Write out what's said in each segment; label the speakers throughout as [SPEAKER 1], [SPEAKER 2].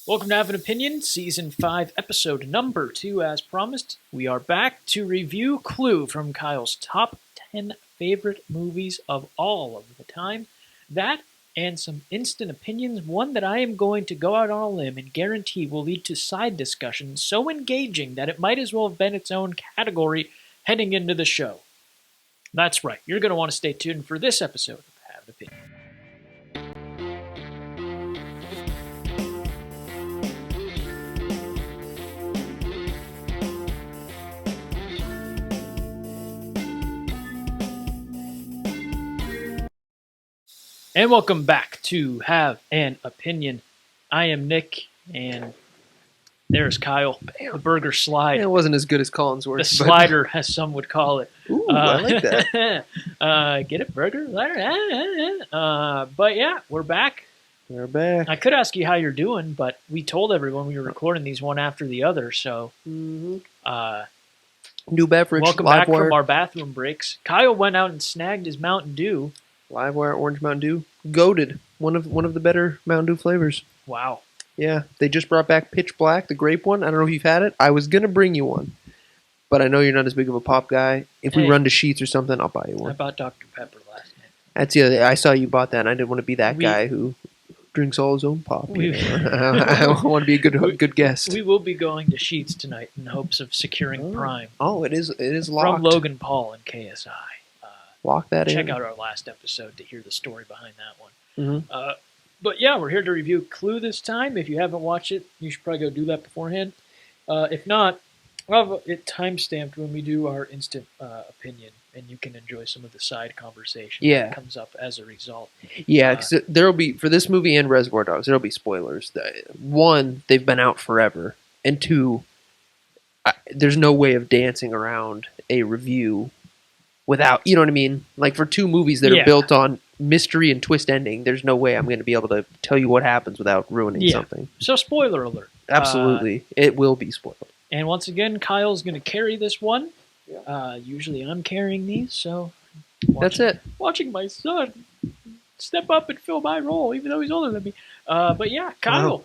[SPEAKER 1] Welcome to Have an Opinion, Season 5, Episode number 2. As promised, we are back to review Clue from Kyle's top 10 favorite movies of all of the time. That and some instant opinions, one that I am going to go out on a limb and guarantee will lead to side discussions so engaging that it might as well have been its own category heading into the show. That's right, you're going to want to stay tuned for this episode of Have an Opinion. And welcome back to Have an Opinion. I am Nick, and there's Kyle, the burger slide.
[SPEAKER 2] It wasn't as good as Collinsworth.
[SPEAKER 1] The slider, as some would call it.
[SPEAKER 2] Ooh, I like that.
[SPEAKER 1] Get it, burger? But yeah, we're back.
[SPEAKER 2] We're back.
[SPEAKER 1] I could ask you how you're doing, but we told everyone we were recording these one after the other, so...
[SPEAKER 2] New beverage.
[SPEAKER 1] Welcome back from our bathroom breaks. Kyle went out and snagged his Mountain Dew.
[SPEAKER 2] Livewire Orange Mountain Dew. Goated. One of the better Mountain Dew flavors.
[SPEAKER 1] Wow.
[SPEAKER 2] Yeah, they just brought back Pitch Black, the grape one. I don't know if you've had it. I was going to bring you one, but I know you're not as big of a pop guy. If we run to Sheetz or something, I'll buy you one.
[SPEAKER 1] I bought Dr. Pepper last night.
[SPEAKER 2] That's the other. I saw you bought that, and I didn't want to be that guy who drinks all his own pop. I want to be a good guest.
[SPEAKER 1] We will be going to Sheetz tonight in hopes of securing Prime.
[SPEAKER 2] Oh, it is locked.
[SPEAKER 1] From Logan Paul and KSI.
[SPEAKER 2] Lock that in.
[SPEAKER 1] Check out our last episode to hear the story behind that one.
[SPEAKER 2] Mm-hmm.
[SPEAKER 1] But yeah, we're here to review Clue this time. If you haven't watched it, you should probably go do that beforehand. If not, we'll have it time-stamped when we do our instant opinion, and you can enjoy some of the side conversation that comes up as a result.
[SPEAKER 2] Yeah, because there'll be, for this movie and Reservoir Dogs, there'll be spoilers. One, they've been out forever, and two, there's no way of dancing around a review without, you know what I mean? Like for two movies that are built on mystery and twist ending, there's no way I'm going to be able to tell you what happens without ruining something.
[SPEAKER 1] So spoiler alert.
[SPEAKER 2] Absolutely. It will be spoiled.
[SPEAKER 1] And once again, Kyle's going to carry this one. Usually I'm carrying these, so...
[SPEAKER 2] That's it.
[SPEAKER 1] Watching my son step up and fill my role, even though he's older than me. But yeah, Kyle,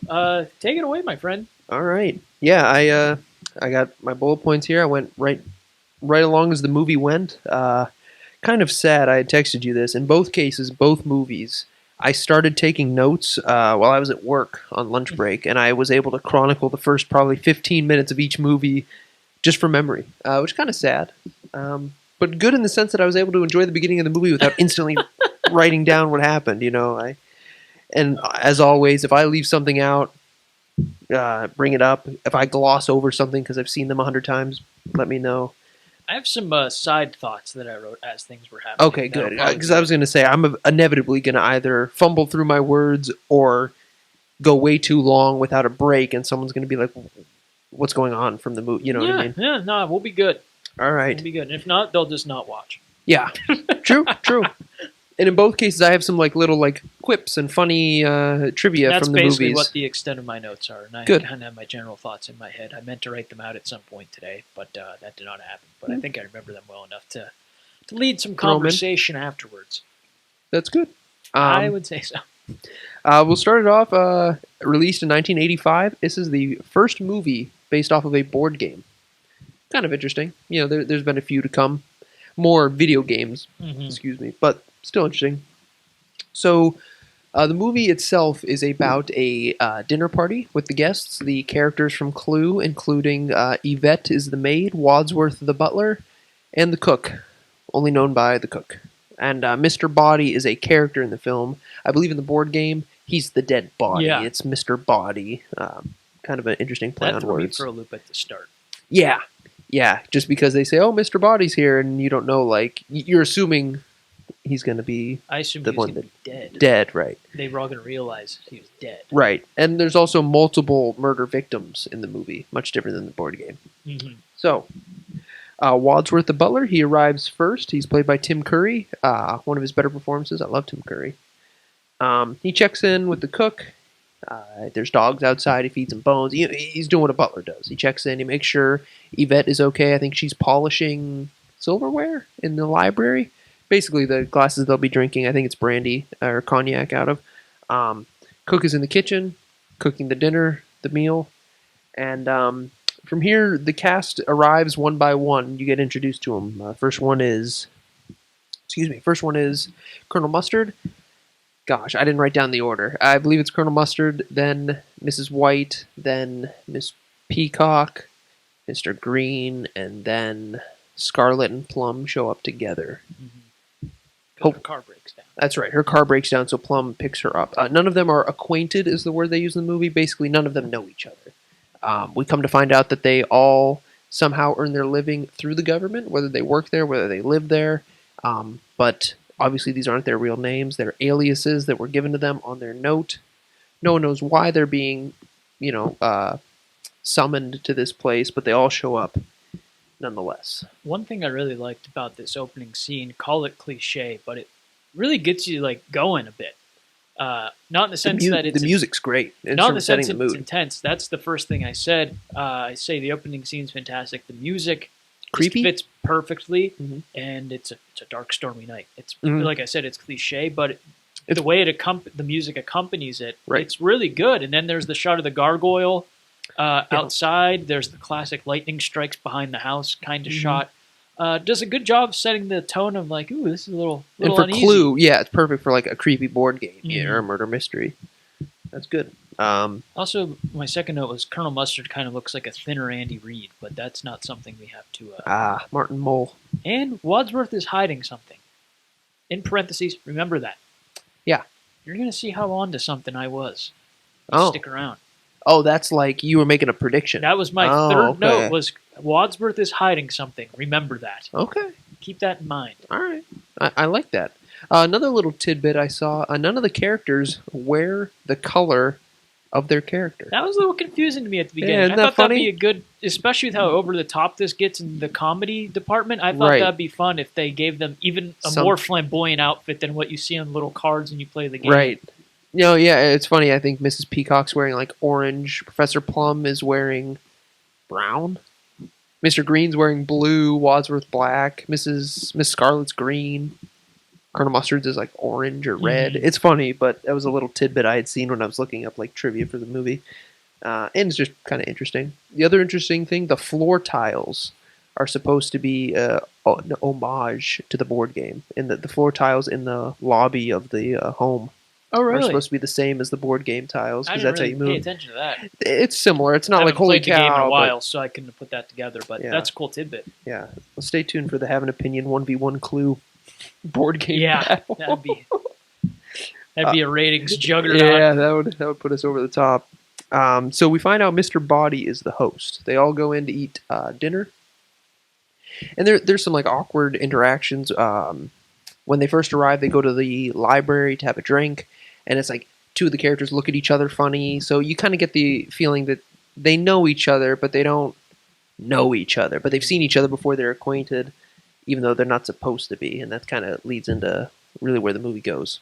[SPEAKER 1] take it away, my friend.
[SPEAKER 2] All right. Yeah, I got my bullet points here. I went right along as the movie went. Kind of sad. I had texted you this. In both cases, both movies, I started taking notes while I was at work on lunch break, and I was able to chronicle the first probably 15 minutes of each movie just from memory, which is kind of sad. But good in the sense that I was able to enjoy the beginning of the movie without instantly writing down what happened, you know. And as always, if I leave something out, bring it up. If I gloss over something because I've seen them 100 times, let me know.
[SPEAKER 1] I have some side thoughts that I wrote as things were happening.
[SPEAKER 2] Okay, good. Because I was going to say, I'm inevitably going to either fumble through my words or go way too long without a break, and someone's going to be like, what's going on from the movie? You know what I mean?
[SPEAKER 1] Yeah, no, we'll be good.
[SPEAKER 2] All right.
[SPEAKER 1] We'll be good. And if not, they'll just not watch.
[SPEAKER 2] Yeah, true. And in both cases, I have some little quips and funny trivia from the movies.
[SPEAKER 1] That's basically what the extent of my notes are. And I kind of have my general thoughts in my head. I meant to write them out at some point today, but that did not happen. But I think I remember them well enough to lead some conversation afterwards.
[SPEAKER 2] That's good.
[SPEAKER 1] I would say so.
[SPEAKER 2] We'll start it off. Released in 1985. This is the first movie based off of a board game. Kind of interesting. You know, there's been a few to come. More video games, but still interesting. So, the movie itself is about a dinner party with the guests, the characters from Clue, including Yvette is the maid, Wadsworth the butler, and the cook, only known by the cook. And Mr. Body is a character in the film. I believe in the board game, he's the dead body. Yeah. It's Mr. Body. Kind of an interesting play on words.
[SPEAKER 1] That threw me for a loop at the start.
[SPEAKER 2] Yeah, just because they say, "Oh, Mr. Body's here," and you don't know, you're assuming he's going to be.
[SPEAKER 1] I assume he's going to be dead.
[SPEAKER 2] Dead, right?
[SPEAKER 1] They were all going to realize he was dead,
[SPEAKER 2] right? And there's also multiple murder victims in the movie, much different than the board game.
[SPEAKER 1] Mm-hmm.
[SPEAKER 2] So, Wadsworth the butler, he arrives first. He's played by Tim Curry. One of his better performances. I love Tim Curry. He checks in with the cook. There's dogs outside. He feeds them bones. He's doing what a butler does. He checks in. He makes sure Yvette is okay. I think she's polishing silverware in the library. Basically, the glasses they'll be drinking, I think it's brandy or cognac out of. Cook is in the kitchen, cooking the dinner. the meal. And from here, the cast arrives one by one. You get introduced to them. First one is Colonel Mustard. Gosh, I didn't write down the order. I believe it's Colonel Mustard, then Mrs. White, then Miss Peacock, Mr. Green, and then Scarlet and Plum show up together.
[SPEAKER 1] Her car breaks down.
[SPEAKER 2] That's right. Her car breaks down, so Plum picks her up. None of them are acquainted, is the word they use in the movie. Basically, none of them know each other. We come to find out that they all somehow earn their living through the government, whether they work there, whether they live there. But obviously, these aren't their real names. They're aliases that were given to them on their note. No one knows why they're being, summoned to this place, but they all show up nonetheless.
[SPEAKER 1] One thing I really liked about this opening scene, call it cliche, but it really gets you like going a bit. Not in the sense that it's
[SPEAKER 2] the music's great.
[SPEAKER 1] Not in the sense it's intense. That's the first thing I said. I say the opening scene's fantastic. The music
[SPEAKER 2] creepy
[SPEAKER 1] fits perfectly, and it's a dark, stormy night. It's like I said, it's cliche, but the way the music accompanies it, it's really good. And then there's the shot of the gargoyle outside. There's the classic lightning strikes behind the house kind of shot. Does a good job setting the tone of like, ooh, this is a little
[SPEAKER 2] and for
[SPEAKER 1] uneasy.
[SPEAKER 2] Clue, yeah, it's perfect for like a creepy board game or a murder mystery. That's good.
[SPEAKER 1] Also, my second note was Colonel Mustard kind of looks like a thinner Andy Reid, but that's not something we have to.
[SPEAKER 2] Martin Mull.
[SPEAKER 1] And Wadsworth is hiding something. In parentheses, remember that.
[SPEAKER 2] Yeah.
[SPEAKER 1] You're going to see how onto something I was. Stick around.
[SPEAKER 2] Oh, that's like you were making a prediction.
[SPEAKER 1] That was my third note was Wadsworth is hiding something. Remember that.
[SPEAKER 2] Okay.
[SPEAKER 1] Keep that in mind.
[SPEAKER 2] All right. I like that. Another little tidbit I saw, none of the characters wear the color of their character.
[SPEAKER 1] That was a little confusing to me at the beginning.
[SPEAKER 2] Yeah,
[SPEAKER 1] I thought that'd be a good, especially with how over the top this gets in the comedy department, I thought that'd be fun if they gave them even a more flamboyant outfit than what you see on little cards when you play the game.
[SPEAKER 2] Right. It's funny. I think Mrs. Peacock's wearing like orange. Professor Plum is wearing brown. Mr. Green's wearing blue. Wadsworth black. Miss Scarlet's green. Colonel Mustard's is like orange or red. It's funny, but that was a little tidbit I had seen when I was looking up like trivia for the movie. And it's just kind of interesting. The other interesting thing, the floor tiles are supposed to be an homage to the board game. And the floor tiles in the lobby of the home are supposed to be the same as the board game tiles because that's how you move.
[SPEAKER 1] Pay attention to that.
[SPEAKER 2] It's similar. It's not like holy cow.
[SPEAKER 1] I haven't played the game in a while, so I couldn't put that together. But that's a cool tidbit.
[SPEAKER 2] Yeah, well, stay tuned for the Have an Opinion 1v1 Clue board game.
[SPEAKER 1] Yeah, that'd be a ratings juggernaut.
[SPEAKER 2] Yeah, that would put us over the top. So we find out Mr. Body is the host. They all go in to eat dinner, and there's some like awkward interactions. When they first arrive, they go to the library to have a drink. And it's like two of the characters look at each other funny. So you kind of get the feeling that they know each other, but they don't know each other. But they've seen each other before they're acquainted, even though they're not supposed to be. And that kind of leads into really where the movie goes.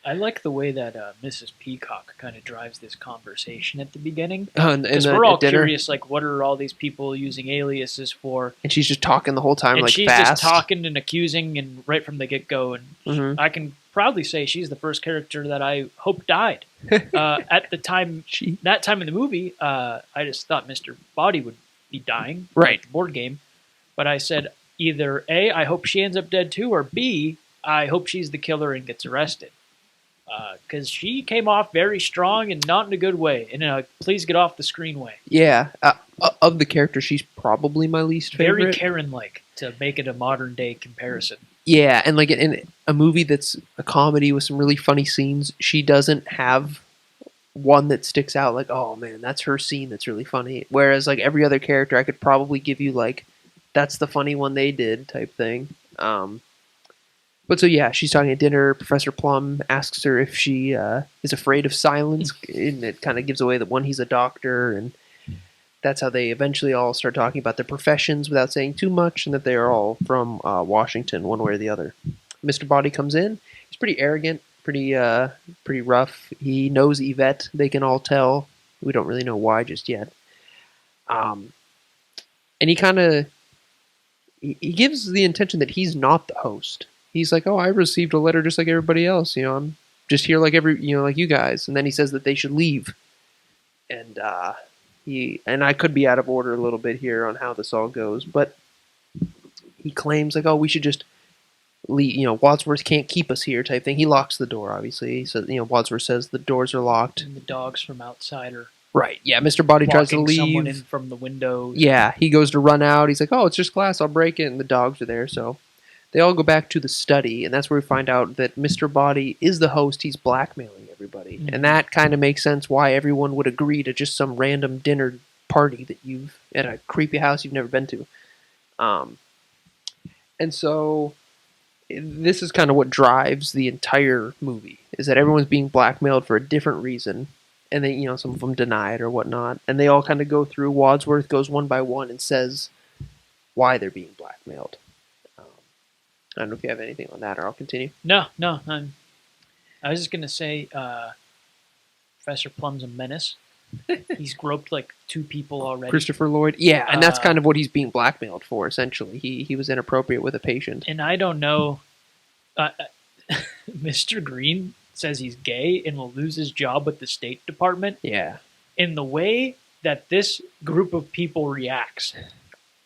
[SPEAKER 1] I like the way that Mrs. Peacock kind of drives this conversation at the beginning.
[SPEAKER 2] Because
[SPEAKER 1] we're all curious, like, what are all these people using aliases for?
[SPEAKER 2] And she's just talking the whole time,
[SPEAKER 1] and
[SPEAKER 2] like,
[SPEAKER 1] she's
[SPEAKER 2] fast.
[SPEAKER 1] just talking and accusing, and right from the get-go. And I can proudly say she's the first character that I hope died. At the time, that time in the movie, I just thought Mr. Body would be dying.
[SPEAKER 2] Right.
[SPEAKER 1] The board game. But I said, either A, I hope she ends up dead too, or B, I hope she's the killer and gets arrested. Because she came off very strong and not in a good way. In please get off the screen way.
[SPEAKER 2] Yeah. Of the characters, she's probably my least favorite.
[SPEAKER 1] Very Karen-like, to make it a modern-day comparison.
[SPEAKER 2] Yeah, and like in a movie that's a comedy with some really funny scenes, she doesn't have one that sticks out like, oh man, that's her scene that's really funny. Whereas like every other character, I could probably give you like, that's the funny one they did type thing. But so yeah, she's talking at dinner. Professor Plum asks her if she is afraid of silence, and it kind of gives away that one, he's a doctor, and that's how they eventually all start talking about their professions without saying too much, and that they are all from Washington, one way or the other. Mr. Body comes in. He's pretty arrogant, pretty rough. He knows Yvette. They can all tell. We don't really know why just yet. And he kind of he gives the intention that he's not the host. He's like, oh, I received a letter just like everybody else. I'm just here like like you guys. And then he says that they should leave. and I could be out of order a little bit here on how this all goes, but he claims like, oh, we should just leave, Wadsworth can't keep us here type thing. He locks the door, obviously. So, Wadsworth says the doors are locked.
[SPEAKER 1] And the dogs from outside are
[SPEAKER 2] right. Yeah, Mr. Body tries to leave.
[SPEAKER 1] Someone in from the windows.
[SPEAKER 2] Yeah, he goes to run out. He's like, oh, it's just glass. I'll break it. And the dogs are there. So they all go back to the study. And that's where we find out that Mr. Body is the host. He's blackmailing everybody. Mm-hmm. And that kind of makes sense why everyone would agree to just some random dinner party that you've at a creepy house you've never been to. And so this is kind of what drives the entire movie, is that everyone's being blackmailed for a different reason, and they, some of them deny it or whatnot, and they all kind of go through. Wadsworth goes one by one and says why they're being blackmailed. I don't know if you have anything on that, or I'll continue.
[SPEAKER 1] No. I was just gonna say, Professor Plum's a menace. He's groped like 2 people already.
[SPEAKER 2] Christopher Lloyd, yeah, and that's kind of what he's being blackmailed for. Essentially, he was inappropriate with a patient.
[SPEAKER 1] And I don't know. Mr. Green says he's gay and will lose his job with the State Department.
[SPEAKER 2] Yeah,
[SPEAKER 1] in the way that this group of people reacts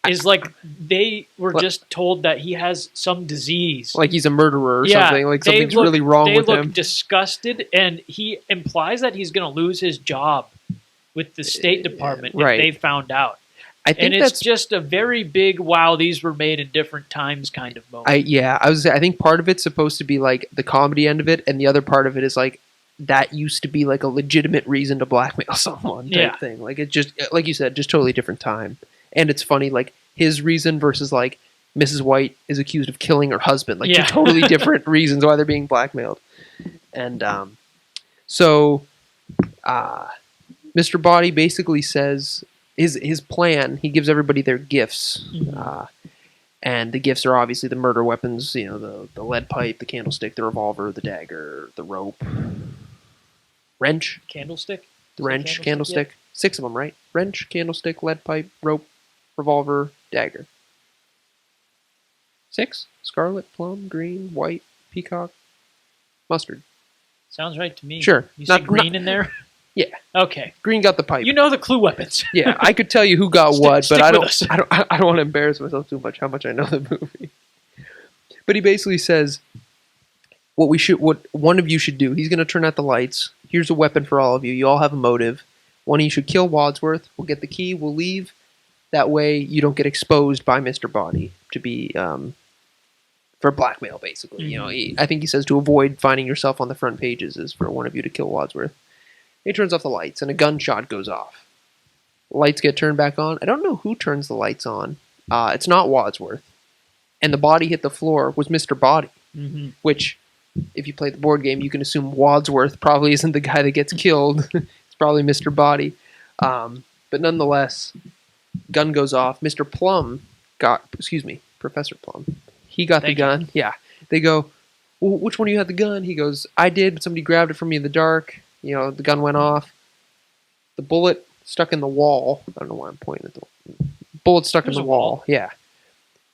[SPEAKER 1] is like they were just told that he has some disease,
[SPEAKER 2] like he's a murderer or something. Like something's really wrong with him. They look
[SPEAKER 1] disgusted, and he implies that he's going to lose his job with the State Department if they found out. I think it's just a very big wow, these were made in different times kind of moment.
[SPEAKER 2] I think part of it's supposed to be like the comedy end of it, and the other part of it is like that used to be like a legitimate reason to blackmail someone type thing. Like it just, like you said, just totally different time. And it's funny, like his reason versus like Mrs. White is accused of killing her husband. Like two totally different reasons why they're being blackmailed. And Mr. Body basically says his plan. He gives everybody their gifts, and the gifts are obviously the murder weapons. The lead pipe, the candlestick, the revolver, the dagger, the rope, wrench,
[SPEAKER 1] candlestick,
[SPEAKER 2] the wrench, candlestick. 6 of them, right? Wrench, candlestick, lead pipe, rope, revolver, dagger. 6? Scarlet, plum, green, white, peacock, mustard.
[SPEAKER 1] Sounds right to me.
[SPEAKER 2] Sure.
[SPEAKER 1] You see green in there?
[SPEAKER 2] Yeah.
[SPEAKER 1] Okay.
[SPEAKER 2] Green got the pipe.
[SPEAKER 1] You know the clue weapons.
[SPEAKER 2] Yeah, I could tell you who got what, but I don't want to embarrass myself too much how much I know the movie. But he basically says what one of you should do. He's going to turn out the lights. Here's a weapon for all of you. You all have a motive. One of you should kill Wadsworth. We'll get the key. We'll leave. That way you don't get exposed by Mr. Body to be for blackmail, basically. Mm-hmm. I think he says to avoid finding yourself on the front pages is for one of you to kill Wadsworth. He turns off the lights, and a gunshot goes off. Lights get turned back on. I don't know who turns the lights on. It's not Wadsworth. And the body hit the floor was Mr. Body, which, if you play the board game, you can assume Wadsworth probably isn't the guy that gets killed. It's probably Mr. Body. But nonetheless, gun goes off. Professor Plum. He got the gun. Yeah. They go, well, which one of you had the gun? He goes, I did, but somebody grabbed it from me in the dark. The gun went off. The bullet stuck in the wall. I don't know why I'm pointing at the bullet stuck in the wall. Yeah.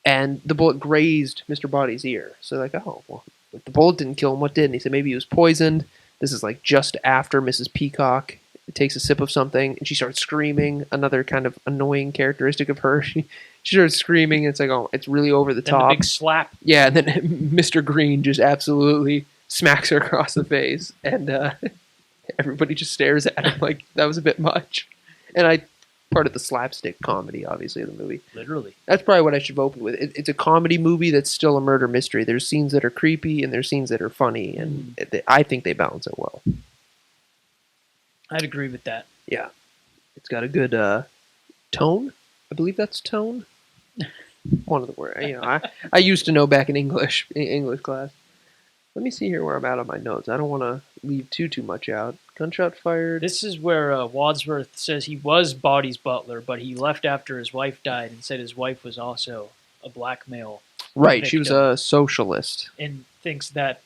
[SPEAKER 2] And the bullet grazed Mr. Body's ear. So they're like, oh, well, if the bullet didn't kill him, what did? And he said maybe he was poisoned. This is like just after Mrs. Peacock takes a sip of something, and she starts screaming. Another kind of annoying characteristic of her. She starts screaming, and it's like, oh, it's really over the top.
[SPEAKER 1] The big slap.
[SPEAKER 2] Yeah, and then Mr. Green just absolutely smacks her across the face. And everybody just stares at him like that was a bit much. And part of the slapstick comedy, obviously, of the movie.
[SPEAKER 1] Literally.
[SPEAKER 2] That's probably what I should have opened with. It's a comedy movie that's still a murder mystery. There's scenes that are creepy and there's scenes that are funny, and I think they balance it well.
[SPEAKER 1] I'd agree with that.
[SPEAKER 2] Yeah. It's got a good tone. I believe that's tone. One of the words. I used to know back in English class. Let me see here where I'm at on my notes. I don't want to leave too much out. Gunshot fired.
[SPEAKER 1] This is where Wadsworth says he was Body's butler, but he left after his wife died and said his wife was also a blackmail
[SPEAKER 2] Right, victim. She was a socialist.
[SPEAKER 1] And thinks that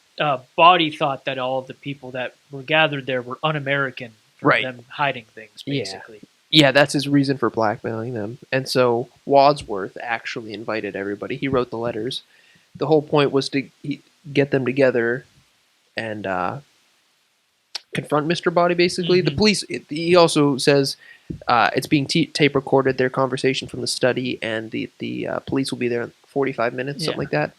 [SPEAKER 1] Body thought that all of the people that were gathered there were un-American for them hiding things, basically.
[SPEAKER 2] Yeah, that's his reason for blackmailing them. And so Wadsworth actually invited everybody. He wrote the letters. The whole point was to get them together and confront Mr. Body. Basically, the police. He also says it's being tape recorded, their conversation from the study, and the police will be there in 45 minutes, something like that.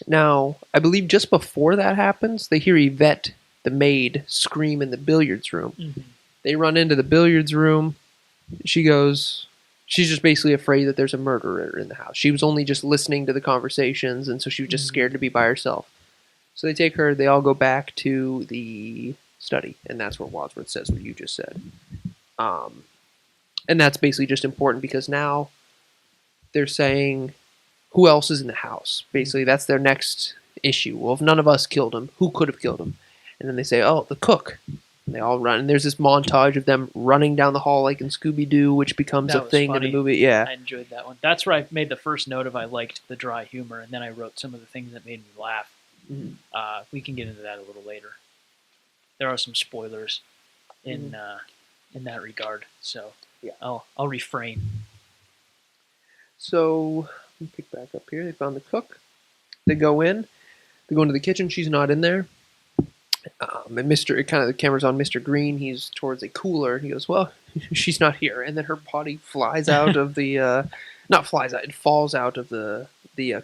[SPEAKER 2] Now, I believe just before that happens, they hear Yvette, the maid, scream in the billiards room. They run into the billiards room. She's just basically afraid that there's a murderer in the house. She was only just listening to the conversations, and so she was just scared to be by herself. So they take her, they all go back to the study, and that's where Wadsworth says what you just said. And that's basically just important because now they're saying, who else is in the house? Basically, that's their next issue. Well, if none of us killed him, who could have killed him? And then they say, oh, the cook. And they all run. And there's this montage of them running down the hall like in Scooby-Doo, which becomes a thing in the movie. Yeah,
[SPEAKER 1] I enjoyed that one. That's where I made the first note of I liked the dry humor, and then I wrote some of the things that made me laugh. We can get into that a little later. There are some spoilers in that regard, so
[SPEAKER 2] yeah,
[SPEAKER 1] I'll refrain.
[SPEAKER 2] So let me pick back up here. They found the cook. They go in. They go into the kitchen. She's not in there. And the camera's on Mr. Green. He's towards a cooler. He goes, well, she's not here. And then her body flies out of the, not flies out, it falls out of the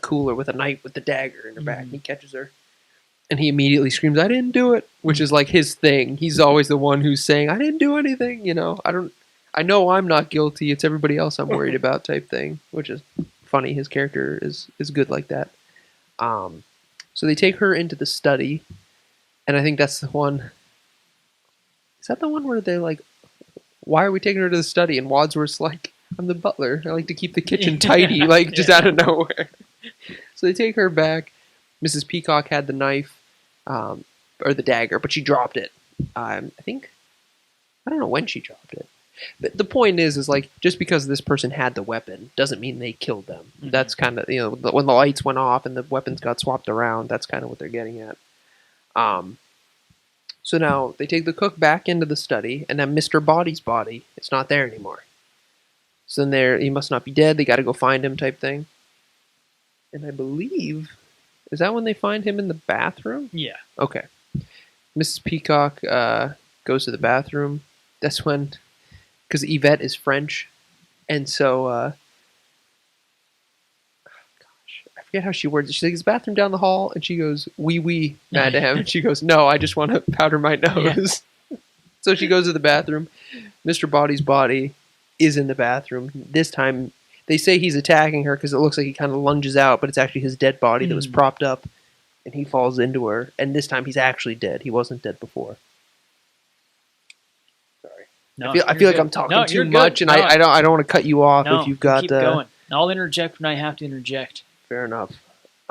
[SPEAKER 2] cooler with a knife with the dagger in her back. And he catches her. And he immediately screams, I didn't do it, which is like his thing. He's always the one who's saying, I didn't do anything, I know I'm not guilty. It's everybody else I'm worried about type thing, which is funny. His character is good like that. So they take her into the study. And I think that's the one. Is that the one where they're like, why are we taking her to the study? And Wadsworth's like, I'm the butler. I like to keep the kitchen tidy, just out of nowhere. So they take her back. Mrs. Peacock had the knife, or the dagger, but she dropped it. I don't know when she dropped it. But the point is like, just because this person had the weapon doesn't mean they killed them. That's kind of, when the lights went off and the weapons got swapped around, that's kind of what they're getting at. So now they take the cook back into the study, and then Mr. Body's body, it's not there anymore. So then he must not be dead. They got to go find him type thing. And I believe, is that when they find him in the bathroom?
[SPEAKER 1] Yeah.
[SPEAKER 2] Okay. Mrs. Peacock goes to the bathroom. That's when, because Yvette is French, and so I forget how she words it. She takes the bathroom down the hall, and she goes, "Oui, oui, madame." She goes, "No, I just want to powder my nose." Yeah. So she goes to the bathroom. Mr. Body's body is in the bathroom. This time, they say he's attacking her because it looks like he kind of lunges out, but it's actually his dead body that was propped up, and he falls into her. And this time, he's actually dead. He wasn't dead before. Sorry,
[SPEAKER 1] no,
[SPEAKER 2] I feel like I'm talking too much, and
[SPEAKER 1] no.
[SPEAKER 2] I don't want to cut you off if you've got.
[SPEAKER 1] Keep going. I'll interject when I have to interject.
[SPEAKER 2] Fair enough.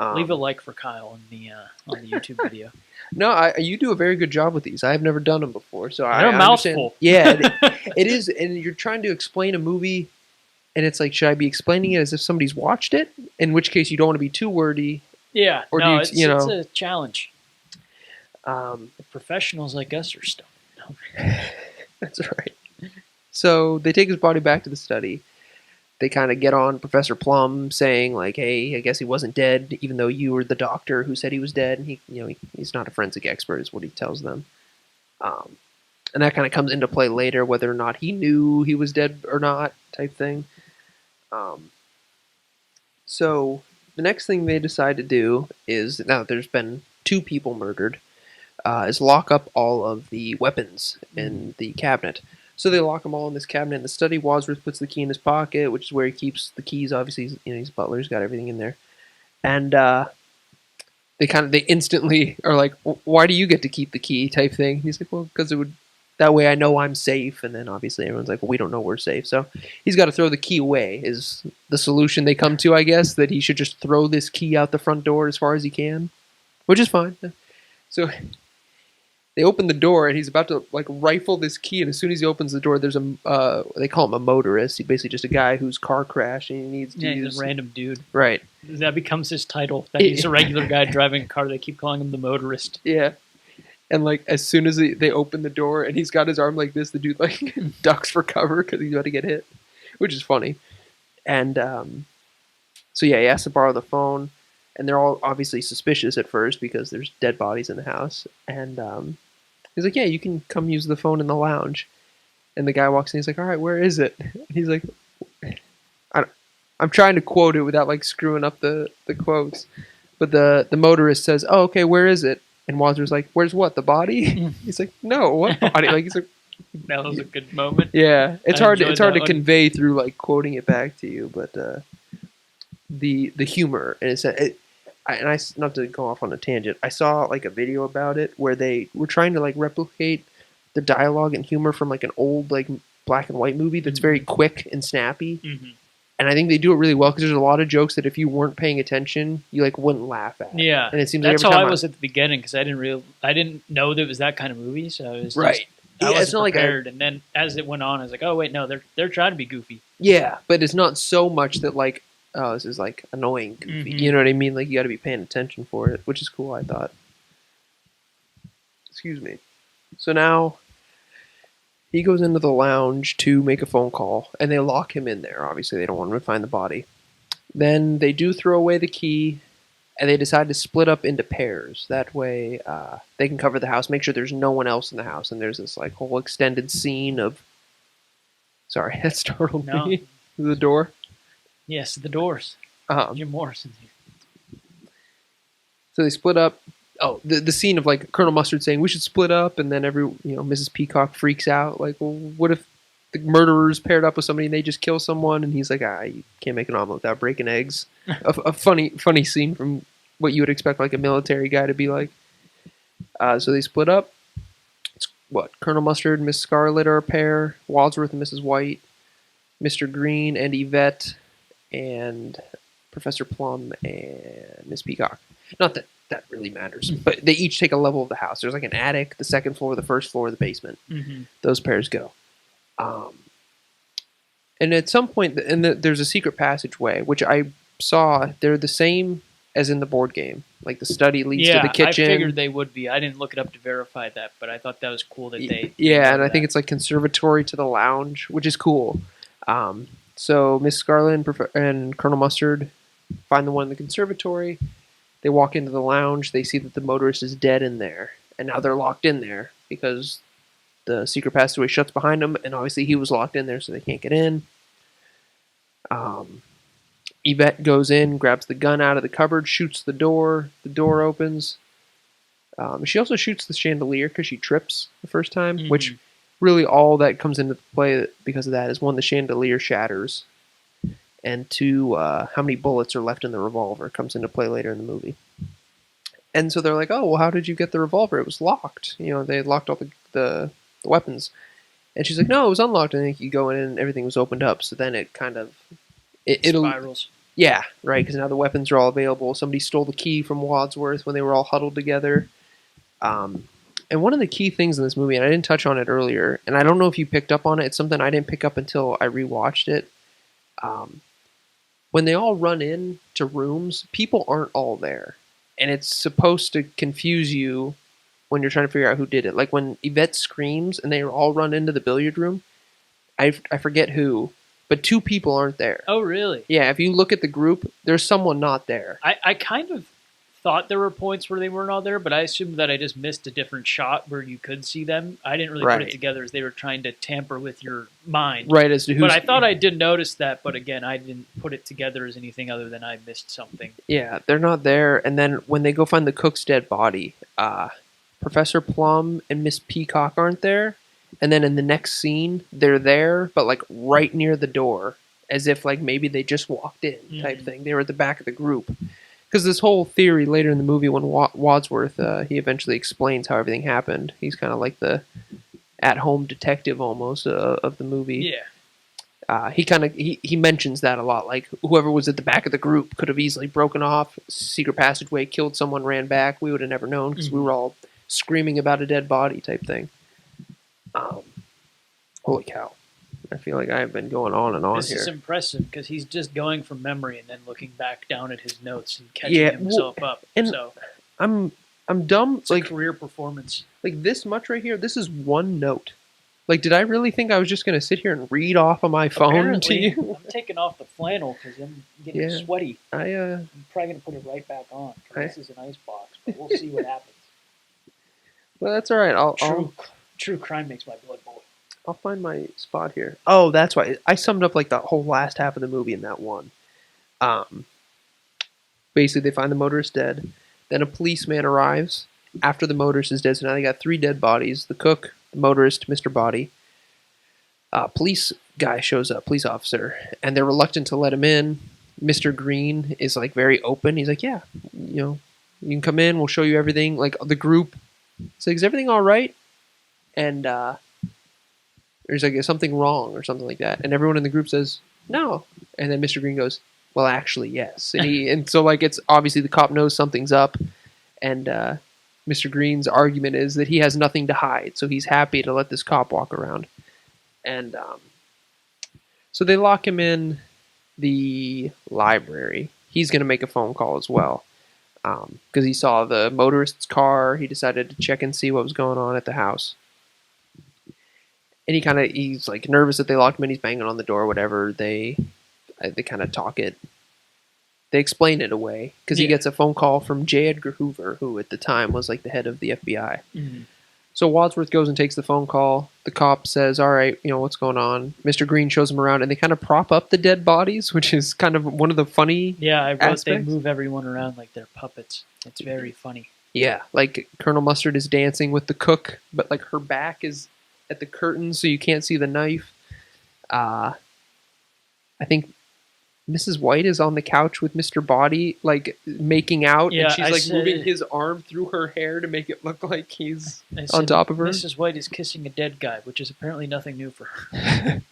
[SPEAKER 1] Leave a like for Kyle on the YouTube video.
[SPEAKER 2] No, you do a very good job with these. I have never done them before, so
[SPEAKER 1] they're a mouthful.
[SPEAKER 2] Yeah, it is, and you're trying to explain a movie, and it's like, should I be explaining it as if somebody's watched it? In which case, you don't want to be too wordy.
[SPEAKER 1] Yeah, or no, it's a challenge.
[SPEAKER 2] The
[SPEAKER 1] professionals like us are still. No.
[SPEAKER 2] That's right. So they take his body back to the study. They kind of get on Professor Plum, saying like, "Hey, I guess he wasn't dead, even though you were the doctor who said he was dead." And he's not a forensic expert, is what he tells them. And that kind of comes into play later, whether or not he knew he was dead or not, type thing. So the next thing they decide to do is, now there's been 2 people murdered, is lock up all of the weapons in the cabinet. So they lock them all in this cabinet in the study. Wadsworth puts the key in his pocket, which is where he keeps the keys. Obviously, he's a butler. He's got everything in there. And they instantly are like, "Why do you get to keep the key?" type thing. He's like, "Well, because that way I know I'm safe." And then obviously everyone's like, "Well, we don't know we're safe." So he's got to throw the key away. Is the solution they come to, I guess, that he should just throw this key out the front door as far as he can, which is fine. So they open the door, and he's about to rifle this key. And as soon as he opens the door, there's they call him a motorist. He's basically just a guy whose car crashed, and he needs to use...
[SPEAKER 1] he's a random dude.
[SPEAKER 2] Right.
[SPEAKER 1] That becomes his title. That he's a regular guy driving a car. They keep calling him the motorist.
[SPEAKER 2] Yeah. And as soon as they open the door, and he's got his arm like this, the dude ducks for cover because he's about to get hit, which is funny. And so yeah, he has to borrow the phone. and they're all obviously suspicious at first because there's dead bodies in the house. And he's like, "Yeah, you can come use the phone in the lounge." And the guy walks in. He's like, "All right, where is it?" And he's like, "I'm trying to quote it without like screwing up the quotes." But the motorist says, "Oh, okay, where is it?" And Wadsworth's like, "Where's what? The body?" He's like, "No, what body?" Like he's like,
[SPEAKER 1] That was a good moment.
[SPEAKER 2] "Yeah, it's
[SPEAKER 1] I
[SPEAKER 2] hard.
[SPEAKER 1] enjoyed
[SPEAKER 2] It's hard
[SPEAKER 1] that
[SPEAKER 2] to
[SPEAKER 1] one.
[SPEAKER 2] convey through like quoting it back to you, but the humor and not to go off on a tangent. I saw like a video about it where they were trying to like replicate the dialogue and humor from like an old like black and white movie that's very quick and snappy.
[SPEAKER 1] Mm-hmm.
[SPEAKER 2] And I think they do it really well because there's a lot of jokes that if you weren't paying attention, you like wouldn't laugh at.
[SPEAKER 1] Yeah,
[SPEAKER 2] And it seems
[SPEAKER 1] that's
[SPEAKER 2] like
[SPEAKER 1] how
[SPEAKER 2] every time
[SPEAKER 1] I was at the beginning because I didn't know that it was that kind of movie. So it was
[SPEAKER 2] right.
[SPEAKER 1] Just,
[SPEAKER 2] Yeah,
[SPEAKER 1] I wasn't
[SPEAKER 2] it's not like
[SPEAKER 1] prepared. And then as it went on, I was like, oh wait, no, they're trying to be goofy.
[SPEAKER 2] yeah, but it's not so much that like oh this is like annoying goofy.
[SPEAKER 1] Mhm.
[SPEAKER 2] You know what I mean? Like you got to be paying attention for it, which is cool. I thought. Excuse me. So now he goes into the lounge to make a phone call, and they lock him in there. Obviously, they don't want him to find the body. Then they do throw away the key, and they decide to split up into pairs. That way, they can cover the house, make sure there's no one else in the house, and there's this like whole extended scene of. Sorry, that startled
[SPEAKER 1] No.
[SPEAKER 2] me. The door.
[SPEAKER 1] Yes, the Doors. Jim Morrison here.
[SPEAKER 2] So they split up. Oh, the scene of like Colonel Mustard saying we should split up, and then Mrs. Peacock freaks out. Like, well, what if the murderers paired up with somebody and they just kill someone? And he's like, you can't make an omelet without breaking eggs. a funny scene from what you would expect like a military guy to be like. So they split up. It's what Colonel Mustard and Miss Scarlet are a pair. Wadsworth and Mrs. White, Mr. Green and Yvette, and Professor Plum and Miss Peacock. Not that that really matters, but they each take a level of the house. There's like an attic, the second floor, the first floor, the basement.
[SPEAKER 1] Mm-hmm.
[SPEAKER 2] Those pairs go. And at some point, there's a secret passageway, which I saw. They're the same as in the board game. Like the study leads to the kitchen.
[SPEAKER 1] I figured they would be. I didn't look it up to verify that, but I thought that was cool that they.
[SPEAKER 2] Yeah, and I think it's like conservatory to the lounge, which is cool. So Miss Scarlet and Colonel Mustard find the one in the conservatory. They walk into the lounge. They see that the motorist is dead in there, and now they're locked in there because the secret passageway shuts behind them, and obviously he was locked in there, so they can't get in. Yvette goes in, grabs the gun out of the cupboard, shoots the door. The door opens. She also shoots the chandelier because she trips the first time, which really all that comes into play because of that is one, the chandelier shatters, and two, how many bullets are left in the revolver comes into play later in the movie. And so they're like, oh, well, how did you get the revolver? It was locked. They had locked all the weapons. And she's like, no, it was unlocked. And then you go in and everything was opened up. So then it kind of... It'll
[SPEAKER 1] spirals.
[SPEAKER 2] Yeah, right, because now the weapons are all available. Somebody stole the key from Wadsworth when they were all huddled together. And one of the key things in this movie, and I didn't touch on it earlier, and I don't know if you picked up on it, it's something I didn't pick up until I rewatched it. When they all run in to rooms, people aren't all there. And it's supposed to confuse you when you're trying to figure out who did it. Like when Yvette screams and they all run into the billiard room, I forget who, but two people aren't there.
[SPEAKER 1] Oh, really?
[SPEAKER 2] Yeah, if you look at the group, there's someone not there.
[SPEAKER 1] I kind of thought there were points where they weren't all there, but I assumed that I just missed a different shot where you could see them. I didn't really put it together as they were trying to tamper with your mind.
[SPEAKER 2] Right, as to who's...
[SPEAKER 1] But I thought I did notice that, but again, I didn't put it together as anything other than I missed something.
[SPEAKER 2] Yeah, they're not there. And then when they go find the cook's dead body, Professor Plum and Miss Peacock aren't there. And then in the next scene, they're there, but like right near the door, as if like maybe they just walked in type thing. They were at the back of the group. Because this whole theory later in the movie when Wadsworth, he eventually explains how everything happened. He's kind of like the at-home detective almost of the movie.
[SPEAKER 1] Yeah.
[SPEAKER 2] He mentions that a lot. Like whoever was at the back of the group could have easily broken off, secret passageway, killed someone, ran back. We would have never known because we were all screaming about a dead body type thing. Holy cow. I feel like I've been going on and on
[SPEAKER 1] this
[SPEAKER 2] here.
[SPEAKER 1] This is impressive because he's just going from memory and then looking back down at his notes and catching himself up.
[SPEAKER 2] And
[SPEAKER 1] so
[SPEAKER 2] I'm dumb.
[SPEAKER 1] It's like a career performance.
[SPEAKER 2] Like this much right here. This is one note. Like, did I really think I was just going to sit here and read off of my phone
[SPEAKER 1] Apparently,
[SPEAKER 2] to you?
[SPEAKER 1] I'm taking off the flannel because I'm getting
[SPEAKER 2] Yeah.
[SPEAKER 1] sweaty. I'm probably going to put it right back on. 'Cause this is an ice box, but we'll see what happens.
[SPEAKER 2] Well, that's all right.
[SPEAKER 1] True crime makes my blood boil.
[SPEAKER 2] I'll find my spot here. Oh, that's why I summed up like the whole last half of the movie in that one. Basically, they find the motorist dead. Then a policeman arrives after the motorist is dead. So now they got 3 dead bodies: the cook, the motorist, Mr. Body. Police guy shows up, police officer, and they're reluctant to let him in. Mr. Green is like very open. He's like, "Yeah, you can come in. We'll show you everything." Like the group, it's like, "Is everything all right?" And there's like, "Is something wrong?" or something like that. And everyone in the group says, "No." And then Mr. Green goes, "Well, actually, yes." And so like it's obviously the cop knows something's up, and Mr. Green's argument is that he has nothing to hide, so he's happy to let this cop walk around. And so they lock him in the library. He's going to make a phone call as well because he saw the motorist's car. He decided to check and see what was going on at the house. And he's like nervous that they locked him in. He's banging on the door, whatever. They kind of talk it. They explain it away because he gets a phone call from J. Edgar Hoover, who at the time was like the head of the FBI.
[SPEAKER 1] Mm-hmm.
[SPEAKER 2] So Wadsworth goes and takes the phone call. The cop says, "All right, what's going on?" Mr. Green shows him around, and they kind of prop up the dead bodies, which is kind of one of the funny
[SPEAKER 1] I wrote
[SPEAKER 2] aspects.
[SPEAKER 1] They move everyone around like they're puppets. It's very funny.
[SPEAKER 2] Yeah, like Colonel Mustard is dancing with the cook, but like her back is at the curtain, so you can't see the knife. I think Mrs. White is on the couch with Mr. Body, like making out, and she's moving his arm through her hair to make it look like he's on top of her.
[SPEAKER 1] Mrs. White is kissing a dead guy, which is apparently nothing new for her.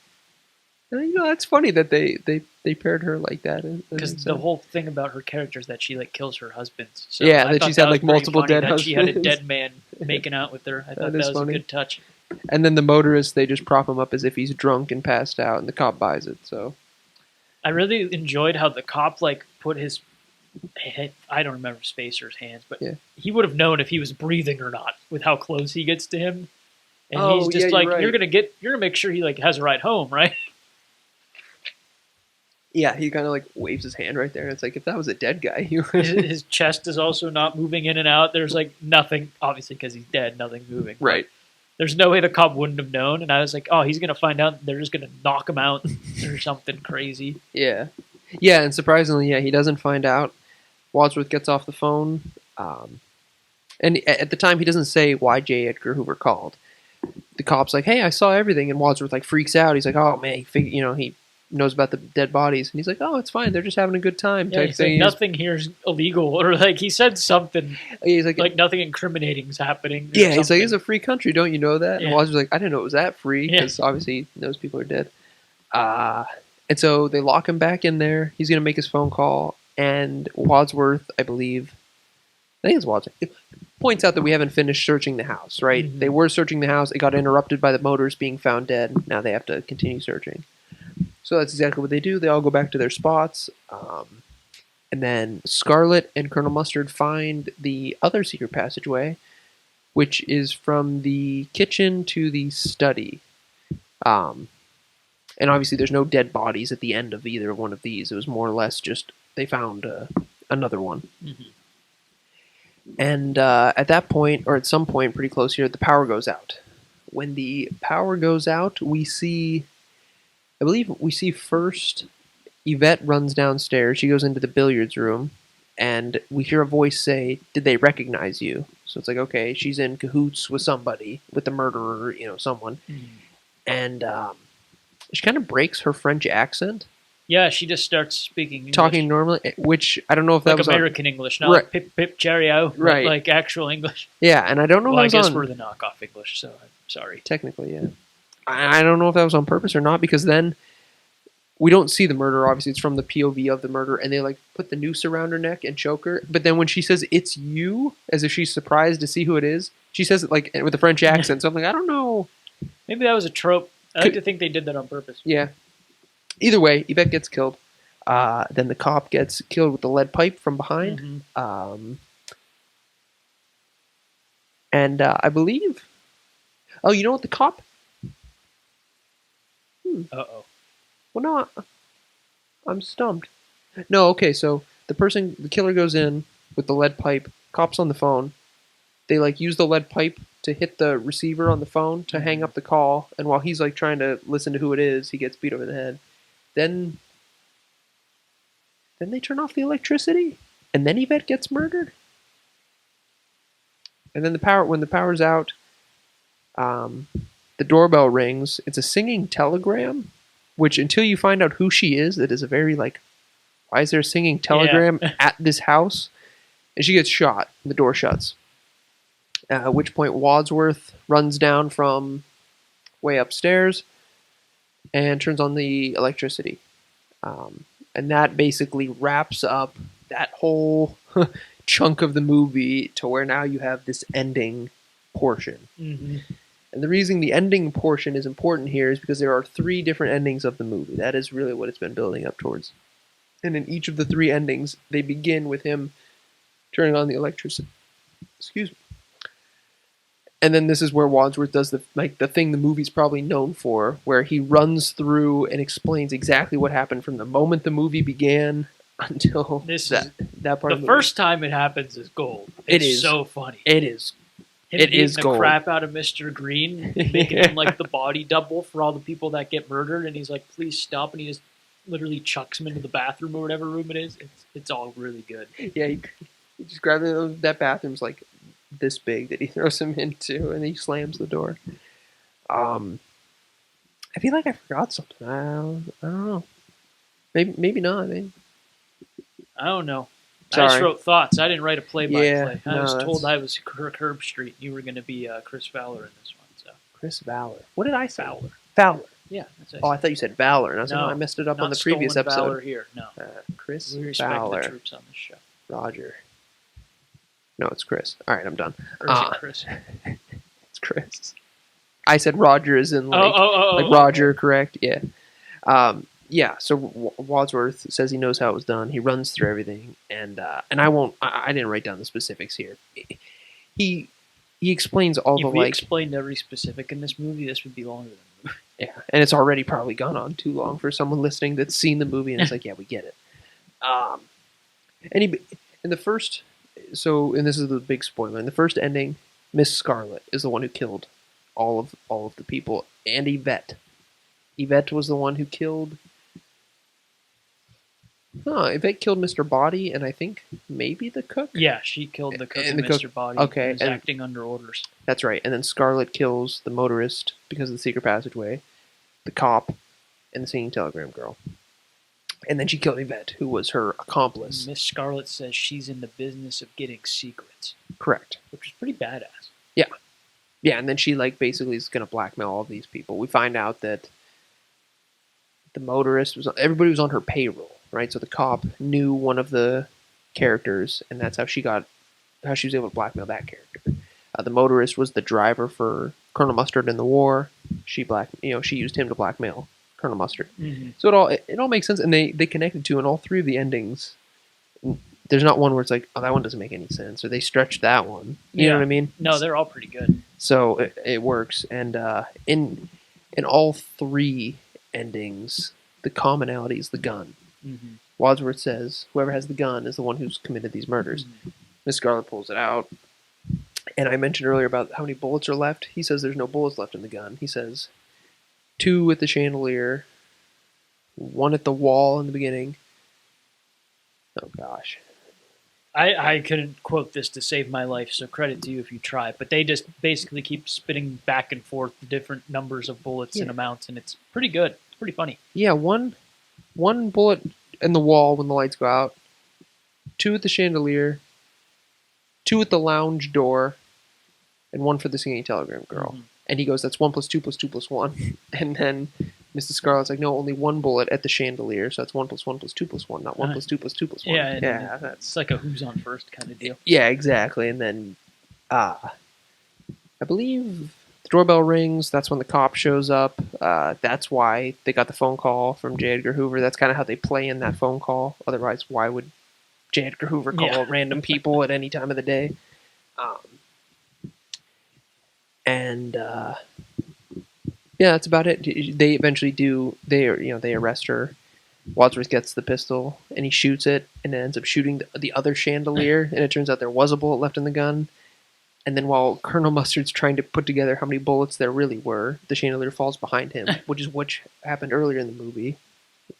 [SPEAKER 2] That's funny that they paired her like that.
[SPEAKER 1] Because the whole thing about her character is that she like kills her husbands. So
[SPEAKER 2] that she's had like multiple dead husbands.
[SPEAKER 1] She had a dead man making out with her. I thought that was funny. A good touch.
[SPEAKER 2] And then the motorist, they just prop him up as if he's drunk and passed out, and the cop buys it. So
[SPEAKER 1] I really enjoyed how the cop like put his, I don't remember Spacer's hands, but he would have known if he was breathing or not with how close he gets to him. And he's just like, you're gonna make sure he like has a ride home, right?
[SPEAKER 2] Yeah, he kind of like waves his hand right there. And it's like, if that was a dead guy,
[SPEAKER 1] his chest is also not moving in and out. There's like nothing, obviously because he's dead, nothing moving.
[SPEAKER 2] Right.
[SPEAKER 1] There's no way the cop wouldn't have known. And I was like, oh, he's going to find out. They're just going to knock him out or something crazy.
[SPEAKER 2] Yeah. Yeah, and surprisingly, he doesn't find out. Wadsworth gets off the phone. And at the time, he doesn't say why J. Edgar Hoover called. The cop's like, "Hey, I saw everything." And Wadsworth like freaks out. He's like, "Oh, man, he knows about the dead bodies." And he's like, "Oh, it's fine. They're just having a good time."
[SPEAKER 1] Yeah, he's like, nothing here's illegal. Or like he said something. He's like nothing incriminating is happening.
[SPEAKER 2] Yeah, he's like, "It's a free country. Don't you know that?"
[SPEAKER 1] Yeah.
[SPEAKER 2] And Wadsworth's like, "I didn't know it was that free." Because obviously those people are dead. And so they lock him back in there. He's going to make his phone call. And Wadsworth, I think it's Wadsworth, points out that we haven't finished searching the house, right? Mm-hmm. They were searching the house. It got interrupted by the motors being found dead. Now they have to continue searching. So that's exactly what they do. They all go back to their spots. And then Scarlet and Colonel Mustard find the other secret passageway, which is from the kitchen to the study. And obviously there's no dead bodies at the end of either one of these. It was more or less just they found another one. Mm-hmm. And at that point, or at some point pretty close here, the power goes out. When the power goes out, I believe we see first Yvette runs downstairs. She goes into the billiards room, and we hear a voice say, "Did they recognize you?" So it's like, okay, she's in cahoots with somebody, with the murderer, someone. Mm-hmm. And she kind of breaks her French accent.
[SPEAKER 1] Yeah, she just starts speaking English.
[SPEAKER 2] Talking normally, which I don't know if that was
[SPEAKER 1] American English, not like pip pip cheerio, right? Like actual English.
[SPEAKER 2] Yeah, and I don't know.
[SPEAKER 1] Well, I guess we're the knockoff English, so I'm sorry.
[SPEAKER 2] Technically, yeah. I don't know if that was on purpose or not, because then we don't see the murder. Obviously, it's from the POV of the murder, and they like put the noose around her neck and choke her. But then when she says "it's you," as if she's surprised to see who it is, she says it like with a French accent. So I'm like, I don't know.
[SPEAKER 1] Maybe that was a trope. I like to think they did that on purpose.
[SPEAKER 2] Yeah. Either way, Yvette gets killed. Then the cop gets killed with the lead pipe from behind. Mm-hmm. And I believe... Oh, you know what? The cop
[SPEAKER 1] Uh-oh.
[SPEAKER 2] Well, no, I'm stumped. No, okay, so the killer goes in with the lead pipe, cops on the phone. They like use the lead pipe to hit the receiver on the phone to hang up the call, and while he's like trying to listen to who it is, he gets beat over the head. Then they turn off the electricity, and then Yvette gets murdered. And then when the power's out, the doorbell rings. It's a singing telegram, which until you find out who she is, that is a very like, why is there a singing telegram at this house? And she gets shot. The door shuts. At which point Wadsworth runs down from way upstairs and turns on the electricity. And that basically wraps up that whole chunk of the movie to where now you have this ending portion.
[SPEAKER 1] Mm-hmm.
[SPEAKER 2] And the reason the ending portion is important here is because there are 3 different endings of the movie. That is really what it's been building up towards. And in each of the 3 endings, they begin with him turning on the electricity. Excuse me. And then this is where Wadsworth does the thing the movie's probably known for, where he runs through and explains exactly what happened from the moment the movie began until that part.
[SPEAKER 1] The first time it happens is gold.
[SPEAKER 2] It is
[SPEAKER 1] so funny.
[SPEAKER 2] It is.
[SPEAKER 1] It is gold. The crap out of Mr. Green, making him like the body double for all the people that get murdered, and he's like, "Please stop!" And he just literally chucks him into the bathroom or whatever room it is. It's all really good.
[SPEAKER 2] Yeah, he just grabs that bathroom's like this big that he throws him into, and he slams the door. I feel like I forgot something. I don't know. Maybe not.
[SPEAKER 1] I don't know.
[SPEAKER 2] Sorry.
[SPEAKER 1] I just wrote thoughts. I didn't write a play-by-play.
[SPEAKER 2] Yeah,
[SPEAKER 1] I was told I was Herb Street. You were going to be Chris Fowler in this one. So
[SPEAKER 2] Chris Fowler. What did I say?
[SPEAKER 1] Fowler. Yeah. That's what
[SPEAKER 2] I thought you said Valor, and I was like, I messed it up on the previous episode.
[SPEAKER 1] Valor here. No.
[SPEAKER 2] Chris
[SPEAKER 1] we respect
[SPEAKER 2] Fowler.
[SPEAKER 1] The troops on this show.
[SPEAKER 2] Roger. No, it's Chris. All right, I'm done.
[SPEAKER 1] Or is it Chris?
[SPEAKER 2] It's Chris. I said Roger as in like Roger, correct? Yeah. Yeah, so Wadsworth says he knows how it was done. He runs through everything, and I didn't write down the specifics here. He explains all the
[SPEAKER 1] If we explained every specific in this movie, this would be longer than the movie.
[SPEAKER 2] Yeah, and it's already probably gone on too long for someone listening that's seen the movie and it's like, yeah, we get it. And this is the big spoiler. In the first ending, Miss Scarlet is the one who killed all of the people, and Yvette. Yvette was the one who killed. Yvette killed Mr. Body, and I think maybe the cook.
[SPEAKER 1] Yeah, she killed the cook and Mr. Body.
[SPEAKER 2] Okay,
[SPEAKER 1] who's acting under orders.
[SPEAKER 2] That's right. And then Scarlet kills the motorist because of the secret passageway, the cop, and the singing telegram girl. And then she killed Yvette, who was her accomplice.
[SPEAKER 1] Miss Scarlet says she's in the business of getting secrets.
[SPEAKER 2] Correct.
[SPEAKER 1] Which is pretty badass.
[SPEAKER 2] Yeah. Yeah, and then she basically is going to blackmail all of these people. We find out that the motorist everybody was on her payroll, right? So the cop knew one of the characters, and that's how she was able to blackmail that character. The motorist was the driver for Colonel Mustard in the war. She used him to blackmail Colonel Mustard.
[SPEAKER 1] Mm-hmm.
[SPEAKER 2] So it all makes sense, and they connected to in all 3 of the endings. There's not one where it's like, oh, that one doesn't make any sense, or they stretched that one. You know what I mean?
[SPEAKER 1] No, they're all pretty good.
[SPEAKER 2] So it works, and in all 3 endings, the commonality is the gun.
[SPEAKER 1] Mm-hmm.
[SPEAKER 2] Wadsworth says whoever has the gun is the one who's committed these murders.
[SPEAKER 1] Mm-hmm.
[SPEAKER 2] Miss Scarlet pulls it out, and I mentioned earlier about how many bullets are left. He says there's no bullets left in the gun. He says 2 at the chandelier, 1 at the wall in the beginning. Oh gosh.
[SPEAKER 1] I couldn't quote this to save my life, so credit to you if you try. But they just basically keep spitting back and forth the different numbers of bullets and amounts, and it's pretty good. It's pretty funny.
[SPEAKER 2] Yeah, one bullet in the wall when the lights go out, 2 at the chandelier, 2 at the lounge door, and 1 for the singing telegram girl.
[SPEAKER 1] Mm-hmm.
[SPEAKER 2] And he goes, that's 1 + 2 + 2 + 1. And then Mrs. Scarlet's like, no, only 1 bullet at the chandelier, so that's 1 + 1 + 2 + 1, not 1 + 2 + 2 + 1.
[SPEAKER 1] Yeah, it's like a who's on first kind of deal.
[SPEAKER 2] Yeah, exactly. And then, I believe the doorbell rings. That's when the cop shows up. That's why they got the phone call from J. Edgar Hoover. That's kind of how they play in that phone call. Otherwise, why would J. Edgar Hoover call random people at any time of the day? Yeah, that's about it. They eventually do. They arrest her. Wadsworth gets the pistol and he shoots it, and it ends up shooting the other chandelier. And it turns out there was a bullet left in the gun. And then while Colonel Mustard's trying to put together how many bullets there really were, the chandelier falls behind him, which happened earlier in the movie.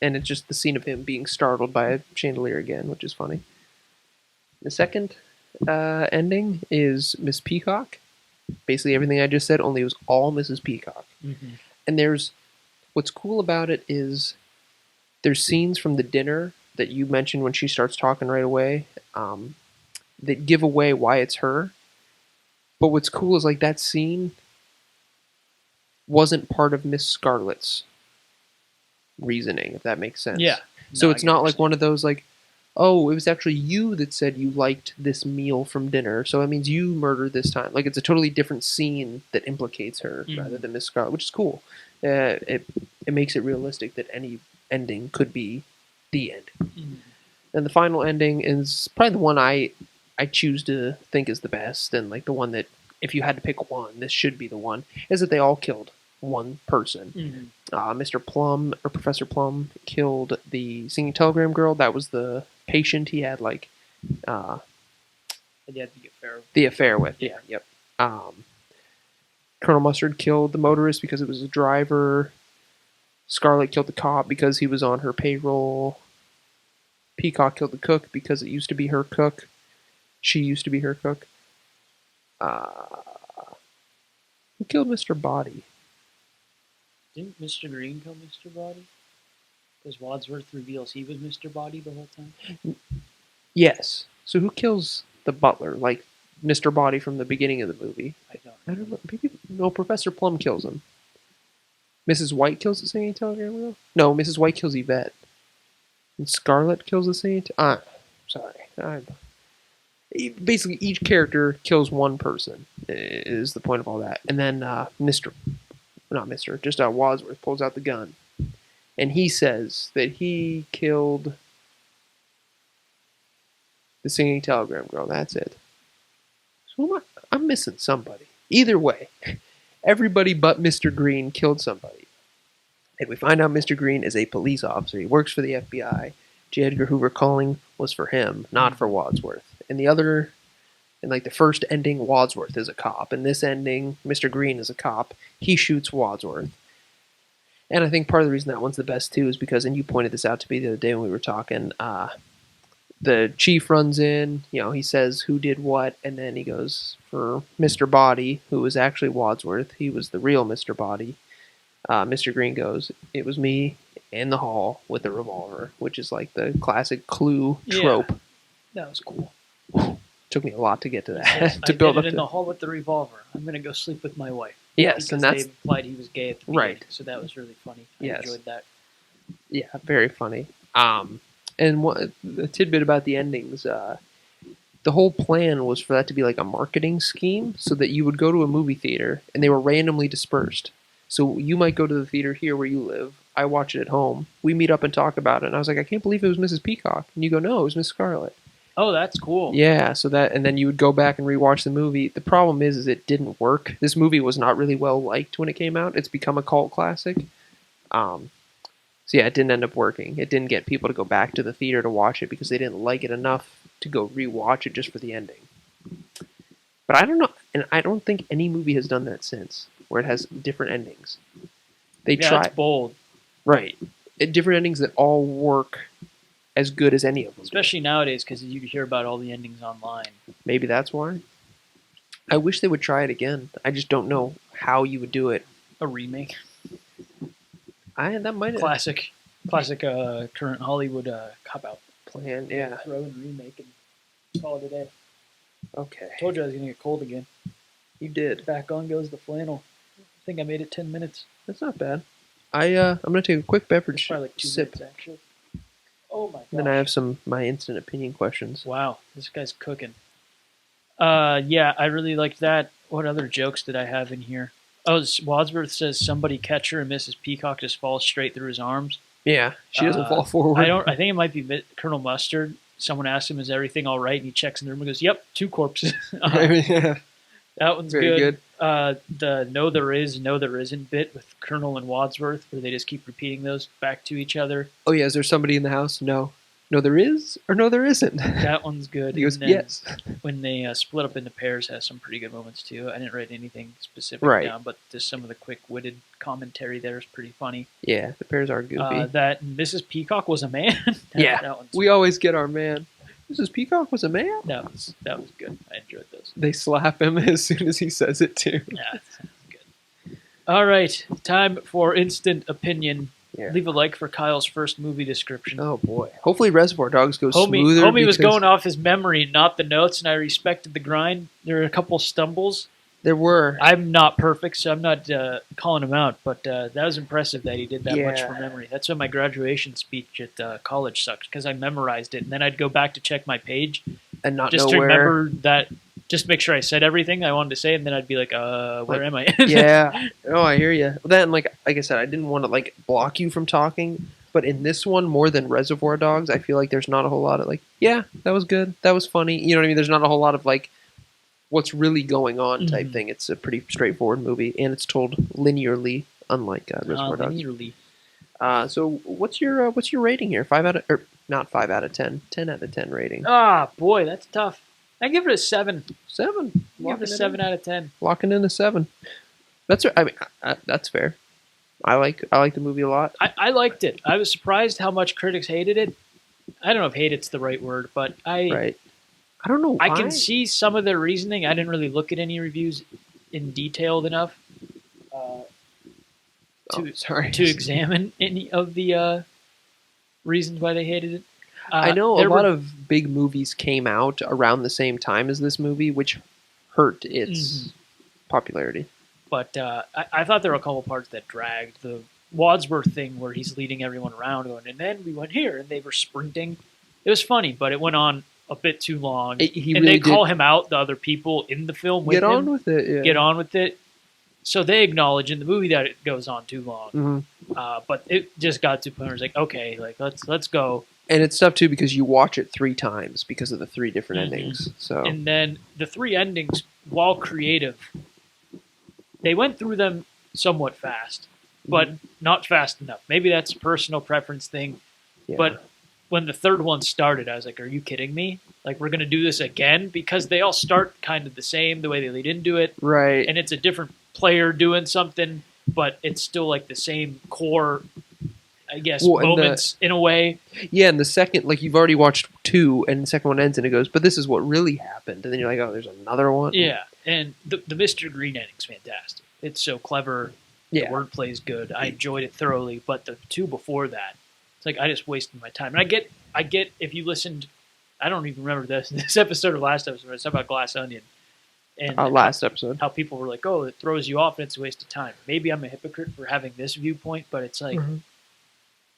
[SPEAKER 2] And it's just the scene of him being startled by a chandelier again, which is funny. The second ending is Miss Peacock. Basically everything I just said, only it was all Mrs. Peacock.
[SPEAKER 1] Mm-hmm.
[SPEAKER 2] And what's cool about it is there's scenes from the dinner that you mentioned when she starts talking right away that give away why it's her. But what's cool is like that scene wasn't part of Miss Scarlet's reasoning, if that makes sense.
[SPEAKER 1] Yeah.
[SPEAKER 2] So
[SPEAKER 1] No,
[SPEAKER 2] it's
[SPEAKER 1] I get what
[SPEAKER 2] not
[SPEAKER 1] you're
[SPEAKER 2] like
[SPEAKER 1] saying.
[SPEAKER 2] one of those like, oh, it was actually you that said you liked this meal from dinner, so it means you murdered this time. Like it's a totally different scene that implicates her
[SPEAKER 1] Mhm.
[SPEAKER 2] rather than Miss Scarlet, which is cool. It makes it realistic that any ending could be the end.
[SPEAKER 1] Mhm.
[SPEAKER 2] And the final ending is probably the one I choose to think is the best, and like the one that if you had to pick one, this should be the one. Is that they all killed one person.
[SPEAKER 1] Mhm.
[SPEAKER 2] Mr. Plum or Professor Plum killed the singing telegram girl. That was the patient he had like
[SPEAKER 1] And you had to get fair.
[SPEAKER 2] the affair with.
[SPEAKER 1] Yeah.
[SPEAKER 2] Yep. Colonel Mustard killed the motorist because it was a driver. Scarlet killed the cop because he was on her payroll. Peacock killed the cook because it used to be her cook. She used to be her cook. Who killed Mr. Body?
[SPEAKER 1] Didn't Mr. Green kill Mr. Body? Because Wadsworth reveals he was Mr. Body the whole time.
[SPEAKER 2] Yes. So who kills the butler? Like Mr. Body from the beginning of the movie?
[SPEAKER 1] I don't
[SPEAKER 2] I don't know. Maybe no. Professor Plum kills him. Mrs. White kills the singing telegram girl. No, Mrs. White kills Yvette. And Scarlet kills the singing. Sorry. Basically, each character kills one person. Is the point of all that. And then Wadsworth pulls out the gun, and he says that he killed the singing telegram girl. That's it. So I'm missing somebody. Either way, everybody but Mr. Green killed somebody. And we find out Mr. Green is a police officer. He works for the FBI. J. Edgar Hoover calling was for him, not for Wadsworth. And the first ending, Wadsworth is a cop. In this ending, Mr. Green is a cop. He shoots Wadsworth. And I think part of the reason that one's the best, too, is because, and you pointed this out to me the other day when we were talking, the chief runs in, he says who did what, and then he goes for Mr. Body, who was actually Wadsworth. He was the real Mr. Body. Mr. Green goes, it was me in the hall with the revolver, which is like the classic Clue trope.
[SPEAKER 1] Yeah, that was cool.
[SPEAKER 2] Took me a lot to get to that.
[SPEAKER 1] Yes,
[SPEAKER 2] to build
[SPEAKER 1] I
[SPEAKER 2] up
[SPEAKER 1] did it in
[SPEAKER 2] to
[SPEAKER 1] the hall with the revolver. I'm going to go sleep with my wife.
[SPEAKER 2] yes,
[SPEAKER 1] Because
[SPEAKER 2] and that's
[SPEAKER 1] they implied he was gay at the beginning,
[SPEAKER 2] right.
[SPEAKER 1] so that was really funny. I
[SPEAKER 2] Yes.
[SPEAKER 1] enjoyed that.
[SPEAKER 2] Yeah, very funny. And a tidbit about the endings. The whole plan was for that to be like a marketing scheme, so that you would go to a movie theater and they were randomly dispersed. So you might go to the theater here where you live. I watch it at home. We meet up and talk about it. And I was like, I can't believe it was Mrs. Peacock. And you go, no, it was Miss Scarlet.
[SPEAKER 1] Oh, that's cool.
[SPEAKER 2] Yeah, and then you would go back and rewatch the movie. The problem is it didn't work. This movie was not really well liked when it came out. It's become a cult classic. So yeah, it didn't end up working. It didn't get people to go back to the theater to watch it because they didn't like it enough to go rewatch it just for the ending. But I don't know, and I don't think any movie has done that since, where it has different endings. They
[SPEAKER 1] Yeah,
[SPEAKER 2] try
[SPEAKER 1] it's bold.
[SPEAKER 2] right, different endings that all work as good as any of them.
[SPEAKER 1] Especially nowadays, because you hear about all the endings online.
[SPEAKER 2] Maybe that's why. I wish they would try it again. I just don't know how you would do it.
[SPEAKER 1] A remake.
[SPEAKER 2] That might have
[SPEAKER 1] Classic current Hollywood cop-out.
[SPEAKER 2] plan. Yeah.
[SPEAKER 1] Throw in remake and call it a day.
[SPEAKER 2] Okay.
[SPEAKER 1] Told you I was going to get cold again.
[SPEAKER 2] You did.
[SPEAKER 1] Back on goes the flannel. I think I made it 10 minutes.
[SPEAKER 2] That's not bad. I'm gonna take a quick
[SPEAKER 1] It's
[SPEAKER 2] beverage
[SPEAKER 1] probably like 2
[SPEAKER 2] sip.
[SPEAKER 1] minutes, actually. Oh my god.
[SPEAKER 2] And then I have my instant opinion questions.
[SPEAKER 1] Wow, this guy's cooking. Yeah, I really liked that. What other jokes did I have in here? Oh, Wadsworth says somebody catch her and Mrs. Peacock just falls straight through his arms.
[SPEAKER 2] Yeah, she doesn't fall forward.
[SPEAKER 1] I think it might be Colonel Mustard. Someone asks him, "Is everything all right?" And he checks in the room and goes, "Yep, 2 corpses."
[SPEAKER 2] Yeah,
[SPEAKER 1] That one's
[SPEAKER 2] very good.
[SPEAKER 1] The no there is, no there isn't bit with Colonel and Wadsworth, where they just keep repeating those back to each other.
[SPEAKER 2] Oh yeah, is there somebody in the house? No. No, there is, or no, there isn't.
[SPEAKER 1] That one's good.
[SPEAKER 2] He goes,
[SPEAKER 1] And then
[SPEAKER 2] yes.
[SPEAKER 1] when they split up into pairs, has some pretty good moments too. I didn't write anything specific
[SPEAKER 2] Right.
[SPEAKER 1] down, but just some of the quick-witted commentary there is pretty funny.
[SPEAKER 2] Yeah, the pairs are goofy.
[SPEAKER 1] That Mrs. Peacock was a man.
[SPEAKER 2] Yeah.
[SPEAKER 1] that one's,
[SPEAKER 2] We always get our man. Mrs. Peacock was a man.
[SPEAKER 1] that was good. I enjoyed those.
[SPEAKER 2] They slap him as soon as he says it too.
[SPEAKER 1] Yeah, that sounds good. All right, time for instant opinion.
[SPEAKER 2] Yeah.
[SPEAKER 1] Leave a like for Kyle's first movie description.
[SPEAKER 2] Oh boy. Hopefully Reservoir Dogs goes smoother.
[SPEAKER 1] Homie was
[SPEAKER 2] because
[SPEAKER 1] going off his memory, not the notes, and I respected the grind. There were a couple stumbles.
[SPEAKER 2] There were.
[SPEAKER 1] I'm not perfect, so I'm not calling him out, but that was impressive that he did that much
[SPEAKER 2] Yeah.
[SPEAKER 1] from memory. That's why my graduation speech at college sucked, because I memorized it, and then I'd go back to check my page
[SPEAKER 2] And not
[SPEAKER 1] just
[SPEAKER 2] know
[SPEAKER 1] to
[SPEAKER 2] where.
[SPEAKER 1] remember that, just make sure I said everything I wanted to say, and then I'd be like, where am I?
[SPEAKER 2] Yeah. Oh, I hear you. Then, like I said, I didn't want to like block you from talking, but in this one, more than Reservoir Dogs, I feel like there's not a whole lot of like, yeah, that was good, that was funny. You know what I mean? There's not a whole lot of like, what's really going on type
[SPEAKER 1] Mhm.
[SPEAKER 2] thing. It's a pretty straightforward movie, and it's told linearly, unlike Reservoir Dogs.
[SPEAKER 1] Linearly.
[SPEAKER 2] So what's your rating here? 5 out of, or not 5 out of 10, 10 out of 10 rating.
[SPEAKER 1] Ah, boy, that's tough. I give it a 7.
[SPEAKER 2] 7.
[SPEAKER 1] I give it a
[SPEAKER 2] Locking
[SPEAKER 1] 7 out of 10.
[SPEAKER 2] Locking in a 7. That's I mean that's fair. I like the movie a lot.
[SPEAKER 1] I liked it. I was surprised how much critics hated it. I don't know if hate's the right word, but
[SPEAKER 2] Right. I don't know why.
[SPEAKER 1] I can see some of their reasoning. I didn't really look at any reviews in detailed enough
[SPEAKER 2] sorry.
[SPEAKER 1] to examine any of the reasons why they hated it.
[SPEAKER 2] I know a
[SPEAKER 1] there
[SPEAKER 2] lot
[SPEAKER 1] were-
[SPEAKER 2] of big movies came out around the same time as this movie, which hurt its popularity.
[SPEAKER 1] But I thought there were a couple parts that dragged. The Wadsworth thing where he's leading everyone around going, and then we went here, and they were sprinting. It was funny, but it went on a bit too long.
[SPEAKER 2] He
[SPEAKER 1] and
[SPEAKER 2] really
[SPEAKER 1] they call
[SPEAKER 2] did
[SPEAKER 1] him out, the other people in the film with
[SPEAKER 2] get on
[SPEAKER 1] him,
[SPEAKER 2] with it. Yeah.
[SPEAKER 1] get on with it. So they acknowledge in the movie that it goes on too long.
[SPEAKER 2] Mhm.
[SPEAKER 1] But it just got to a point where it's like, okay, like let's go.
[SPEAKER 2] And it's tough too because you watch it 3 times because of the 3 different
[SPEAKER 1] Mhm.
[SPEAKER 2] endings. So
[SPEAKER 1] And then the 3 endings, while creative, they went through them somewhat fast, but not fast enough. Maybe that's a personal preference thing.
[SPEAKER 2] yeah.
[SPEAKER 1] But when the third one started, I was like, are you kidding me? Like, we're going to do this again? Because they all start kind of the same, the way they lead into it.
[SPEAKER 2] right.
[SPEAKER 1] And it's a different player doing something, but it's still like the same core, I guess,
[SPEAKER 2] Well, and
[SPEAKER 1] moments in a way.
[SPEAKER 2] Yeah, and the second, like you've already watched 2, and the second one ends, and it goes, but this is what really happened, and then you're like, oh, there's another one.
[SPEAKER 1] Yeah. And the Mr. Green ending's fantastic. It's so clever. The
[SPEAKER 2] yeah,
[SPEAKER 1] wordplay is good. I enjoyed it thoroughly. But the 2 before that, it's like I just wasted my time. And I get if you listened, I don't even remember this episode or last episode. It's about Glass Onion. And
[SPEAKER 2] last episode.
[SPEAKER 1] how people were like, oh, it throws you off and it's a waste of time. Maybe I'm a hypocrite for having this viewpoint, but it's like
[SPEAKER 2] Mhm.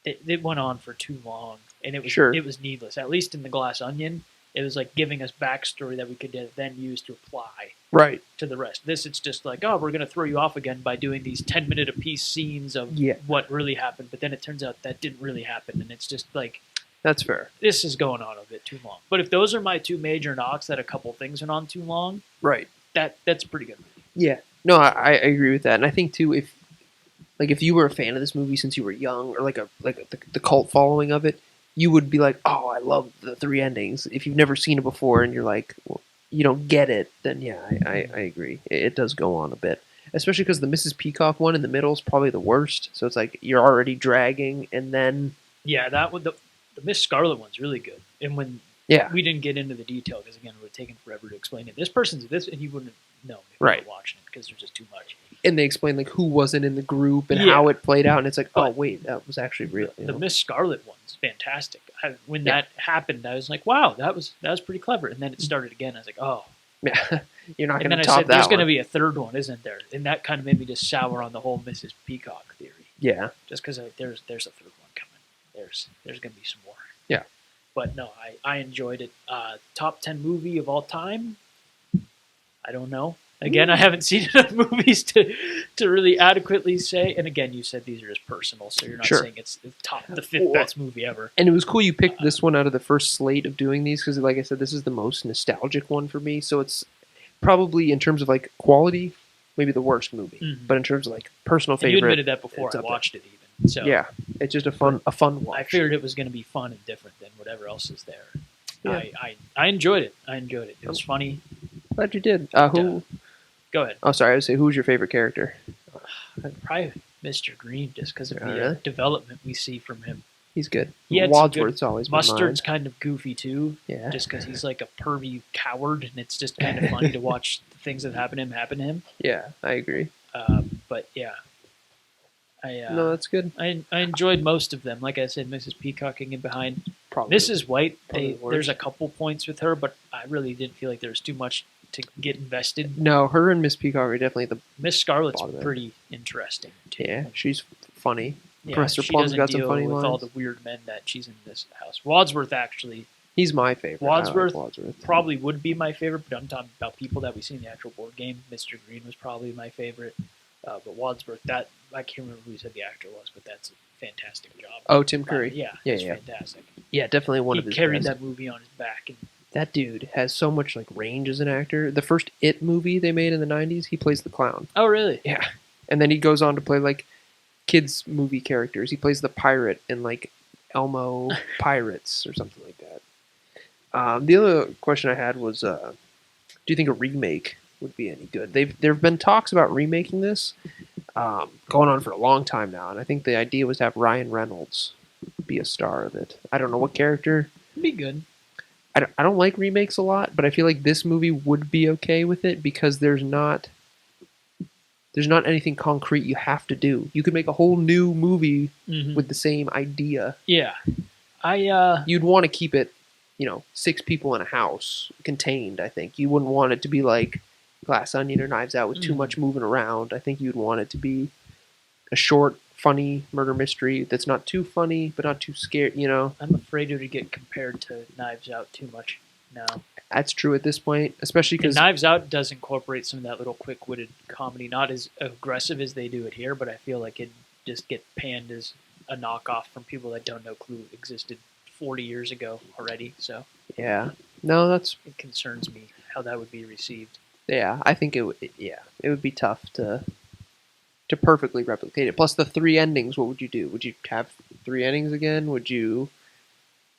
[SPEAKER 1] it went on for too long. And it was
[SPEAKER 2] Sure.
[SPEAKER 1] it was needless. At least in the Glass Onion, it was like giving us backstory that we could then use to apply
[SPEAKER 2] Right.
[SPEAKER 1] to the rest. This, it's just like, oh, we're going to throw you off again by doing these 10-minute apiece scenes of
[SPEAKER 2] Yeah.
[SPEAKER 1] what really happened. But then it turns out that didn't really happen. And it's just like,
[SPEAKER 2] That's fair.
[SPEAKER 1] this is going on a bit too long. But if those are my 2 major knocks, that a couple things went on too long,
[SPEAKER 2] Right.
[SPEAKER 1] that's pretty good.
[SPEAKER 2] Yeah. No, I agree with that, and I think too if you were a fan of this movie since you were young, or the cult following of it, you would be like, oh, I love the 3 endings. If you've never seen it before and you're like, well, you don't get it, then yeah, I agree. It does go on a bit, especially because the Mrs. Peacock one in the middle is probably the worst. So it's like you're already dragging, and then
[SPEAKER 1] Yeah, that one, the Miss Scarlet one's really good. And when
[SPEAKER 2] yeah,
[SPEAKER 1] we didn't get into the detail, because again, it would have taken forever to explain it. This person's this, and you wouldn't know if you
[SPEAKER 2] Right.
[SPEAKER 1] were watching it because there's just too much.
[SPEAKER 2] and they explain like who wasn't in the group and
[SPEAKER 1] Yeah.
[SPEAKER 2] how it played out, and it's like, oh
[SPEAKER 1] But
[SPEAKER 2] wait, that was actually real. you
[SPEAKER 1] The
[SPEAKER 2] know?
[SPEAKER 1] Miss Scarlet one's fantastic. When
[SPEAKER 2] Yeah.
[SPEAKER 1] that happened, I was like, wow, that was pretty clever. And then it started again. I was like, oh.
[SPEAKER 2] Yeah, you're not
[SPEAKER 1] And
[SPEAKER 2] going
[SPEAKER 1] then
[SPEAKER 2] to
[SPEAKER 1] I
[SPEAKER 2] top
[SPEAKER 1] said,
[SPEAKER 2] that
[SPEAKER 1] there's going to
[SPEAKER 2] one.
[SPEAKER 1] be a third one, isn't there? And that kind of made me just sour on the whole Mrs. Peacock theory.
[SPEAKER 2] Yeah,
[SPEAKER 1] Just because there's a third one coming. There's going to be some more.
[SPEAKER 2] Yeah.
[SPEAKER 1] But no, I enjoyed it. Top 10 movie of all time? I don't know. Again, I haven't seen enough movies to really adequately say. And again, you said these are just personal, so you're not
[SPEAKER 2] Sure.
[SPEAKER 1] saying it's the fifth best movie ever.
[SPEAKER 2] and it was cool you picked this one out of the first slate of doing these because, like I said, this is the most nostalgic one for me. So it's probably in terms of like quality, maybe the worst movie.
[SPEAKER 1] Mhm.
[SPEAKER 2] But in terms of like personal
[SPEAKER 1] And you
[SPEAKER 2] favorite,
[SPEAKER 1] admitted that before
[SPEAKER 2] it's
[SPEAKER 1] I
[SPEAKER 2] up there.
[SPEAKER 1] watched it even. So
[SPEAKER 2] yeah, it's just a fun watch.
[SPEAKER 1] I figured it was going to be fun and different than whatever else is there.
[SPEAKER 2] Yeah.
[SPEAKER 1] I enjoyed it. I enjoyed it. It was funny.
[SPEAKER 2] Glad you did. Who?
[SPEAKER 1] Go ahead.
[SPEAKER 2] Oh, sorry. I would say, who's your favorite character?
[SPEAKER 1] Probably Mr. Green, just because of the
[SPEAKER 2] Really?
[SPEAKER 1] development we see from him.
[SPEAKER 2] He's good.
[SPEAKER 1] He had some
[SPEAKER 2] Wadsworth's always been
[SPEAKER 1] Mustard's
[SPEAKER 2] mine.
[SPEAKER 1] kind of goofy too,
[SPEAKER 2] Yeah.
[SPEAKER 1] just because he's like a pervy coward, and it's just kind of funny to watch the things that happen to him.
[SPEAKER 2] Yeah, I agree.
[SPEAKER 1] But yeah,
[SPEAKER 2] No, that's good.
[SPEAKER 1] I enjoyed most of them. Like I said, Mrs. Peacock can get behind.
[SPEAKER 2] Probably.
[SPEAKER 1] Mrs. White,
[SPEAKER 2] probably the worst.
[SPEAKER 1] there's a couple points with her, but I really didn't feel like there was too much to get invested.
[SPEAKER 2] No, her and Miss Peacock are definitely the.
[SPEAKER 1] Miss Scarlet's
[SPEAKER 2] Bottom end.
[SPEAKER 1] pretty interesting too.
[SPEAKER 2] Yeah, she's funny.
[SPEAKER 1] Yeah,
[SPEAKER 2] Professor
[SPEAKER 1] she
[SPEAKER 2] Plum's
[SPEAKER 1] doesn't
[SPEAKER 2] got some
[SPEAKER 1] deal
[SPEAKER 2] funny
[SPEAKER 1] with all
[SPEAKER 2] lines.
[SPEAKER 1] the weird men that she's in this house. Wadsworth actually
[SPEAKER 2] He's my favorite.
[SPEAKER 1] Wadsworth
[SPEAKER 2] I like Wadsworth.
[SPEAKER 1] probably would be my favorite, but I'm talking about people that we see in the actual board game. Mr. Green was probably my favorite, but Wadsworth, that I can't remember who said the actor was, but that's a fantastic job.
[SPEAKER 2] Oh, Tim Curry.
[SPEAKER 1] Yeah,
[SPEAKER 2] Yeah,
[SPEAKER 1] he's
[SPEAKER 2] yeah.
[SPEAKER 1] fantastic.
[SPEAKER 2] Yeah, definitely one
[SPEAKER 1] He
[SPEAKER 2] of his
[SPEAKER 1] carried
[SPEAKER 2] best.
[SPEAKER 1] that movie on his back, and
[SPEAKER 2] That dude has so much like range as an actor. The first It movie they made in the '90s, he plays the clown.
[SPEAKER 1] oh really?
[SPEAKER 2] Yeah, and then he goes on to play like kids movie characters. He plays the pirate in like Elmo Pirates or something like that. The other question I had was, do you think a remake would be any good? There have been talks about remaking this, going on for a long time now, and I think the idea was to have Ryan Reynolds be a star of it. I don't know what character.
[SPEAKER 1] It'd be good.
[SPEAKER 2] I don't like remakes a lot, but I feel like this movie would be okay with it because there's not anything concrete you have to do. You could make a whole new movie
[SPEAKER 1] Mhm.
[SPEAKER 2] with the same idea.
[SPEAKER 1] Yeah, I
[SPEAKER 2] You'd want to keep it, 6 people in a house contained. I think you wouldn't want it to be like Glass Onion or Knives Out with too
[SPEAKER 1] Mhm.
[SPEAKER 2] much moving around. I think you'd want it to be a short, funny murder mystery that's not too funny but not too scared.
[SPEAKER 1] I'm afraid it would get compared to Knives Out too much now.
[SPEAKER 2] That's true at this point, especially
[SPEAKER 1] And
[SPEAKER 2] because
[SPEAKER 1] Knives Out does incorporate some of that little quick-witted comedy, not as aggressive as they do it here, but I feel like it just get panned as a knockoff from people that don't know Clue existed 40 years ago already. So
[SPEAKER 2] yeah, no, that's
[SPEAKER 1] it concerns me how that would be received.
[SPEAKER 2] yeah. I think it would. Yeah, it would be tough to perfectly replicate it. Plus the 3 endings. What would you do? Would you have 3 endings again? Would you?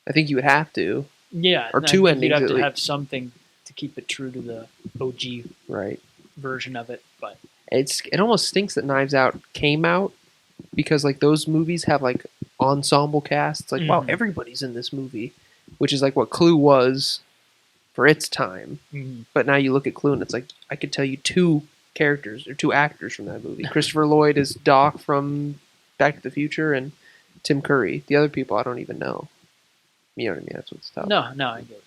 [SPEAKER 2] I think you would have to.
[SPEAKER 1] Yeah,
[SPEAKER 2] Or
[SPEAKER 1] and I
[SPEAKER 2] 2
[SPEAKER 1] think
[SPEAKER 2] endings
[SPEAKER 1] You'd have
[SPEAKER 2] at
[SPEAKER 1] to
[SPEAKER 2] least.
[SPEAKER 1] have something to keep it true to the OG
[SPEAKER 2] Right.
[SPEAKER 1] version of it, but
[SPEAKER 2] It almost stinks that Knives Out came out because like those movies have like ensemble casts. Like wow,
[SPEAKER 1] Mhm.
[SPEAKER 2] everybody's in this movie, which is like what Clue was for its time. But now you look at Clue and it's like I could tell you 2 characters or 2 actors from that movie. Christopher Lloyd is Doc from Back to the Future and Tim Curry. The other people I don't even know. You know what I mean? That's what's tough.
[SPEAKER 1] no, I get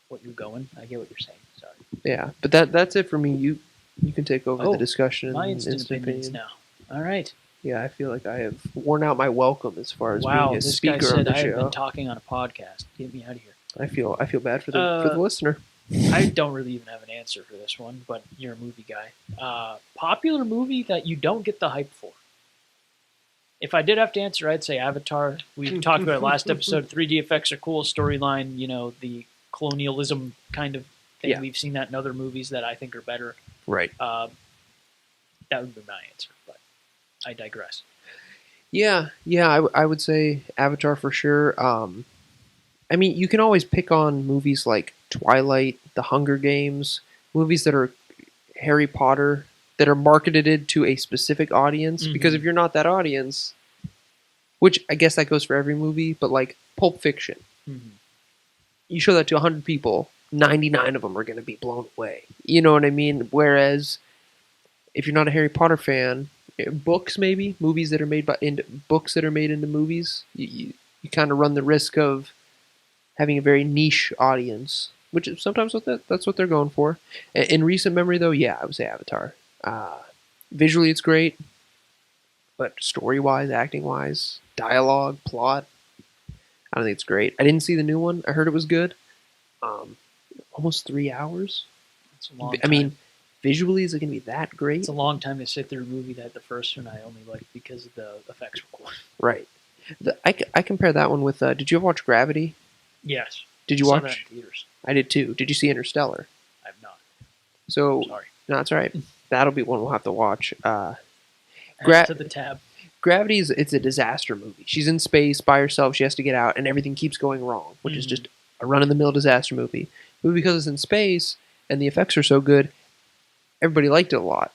[SPEAKER 1] what you're going. I get what you're saying. Sorry.
[SPEAKER 2] Yeah, but that's it for me. You can take over
[SPEAKER 1] Oh,
[SPEAKER 2] the discussion.
[SPEAKER 1] My
[SPEAKER 2] and
[SPEAKER 1] instant opinions
[SPEAKER 2] opinion.
[SPEAKER 1] now. All right.
[SPEAKER 2] Yeah, I feel like I have worn out my welcome as far as
[SPEAKER 1] Wow,
[SPEAKER 2] being a
[SPEAKER 1] this guy
[SPEAKER 2] speaker on
[SPEAKER 1] said
[SPEAKER 2] the
[SPEAKER 1] I have been
[SPEAKER 2] show.
[SPEAKER 1] talking on a podcast. Get me out of here.
[SPEAKER 2] I feel bad for the listener.
[SPEAKER 1] I don't really even have an answer for this one, but you're a movie guy. Popular movie that you don't get the hype for. If I did have to answer, I'd say Avatar. We talked about it last episode. 3D effects are cool. Storyline, the colonialism kind of thing.
[SPEAKER 2] Yeah.
[SPEAKER 1] We've seen that in other movies that I think are better.
[SPEAKER 2] Right.
[SPEAKER 1] That would be my answer, but I digress.
[SPEAKER 2] Yeah. I would say Avatar for sure. I mean, you can always pick on movies like Twilight, The Hunger Games, movies that are Harry Potter, that are marketed to a specific audience.
[SPEAKER 1] Mhm.
[SPEAKER 2] Because if you're not that audience, which I guess that goes for every movie, but like Pulp Fiction, you show that to 100 people, 99 of them are going to be blown away. You know what I mean? Whereas if you're not a Harry Potter fan, books maybe, movies that are made books that are made into movies, you kind of run the risk of having a very niche audience, which is sometimes that's what they're going for. In recent memory, though, yeah, I would say Avatar. Visually, it's great, but story-wise, acting-wise, dialogue, plot, I don't think it's great. I didn't see the new one. I heard it was good. Almost 3 hours.
[SPEAKER 1] It's a long time.
[SPEAKER 2] I mean, visually, is it going to be that great?
[SPEAKER 1] It's a long time to sit through a movie that the first one I only liked because the effects were cool.
[SPEAKER 2] Right. I compare that one with. Did you ever watch Gravity?
[SPEAKER 1] Yes.
[SPEAKER 2] Did you
[SPEAKER 1] Saw
[SPEAKER 2] watch?
[SPEAKER 1] that in theaters?
[SPEAKER 2] I did too. Did you see Interstellar?
[SPEAKER 1] I've not.
[SPEAKER 2] So
[SPEAKER 1] Sorry.
[SPEAKER 2] no, that's all right. that'll be one we'll have to watch.
[SPEAKER 1] Add
[SPEAKER 2] Gra-
[SPEAKER 1] to the tab.
[SPEAKER 2] Gravity it's a disaster movie. She's in space by herself. She has to get out, and everything keeps going wrong, which is just a run-of-the-mill disaster movie. But because it's in space and the effects are so good, everybody liked it a lot.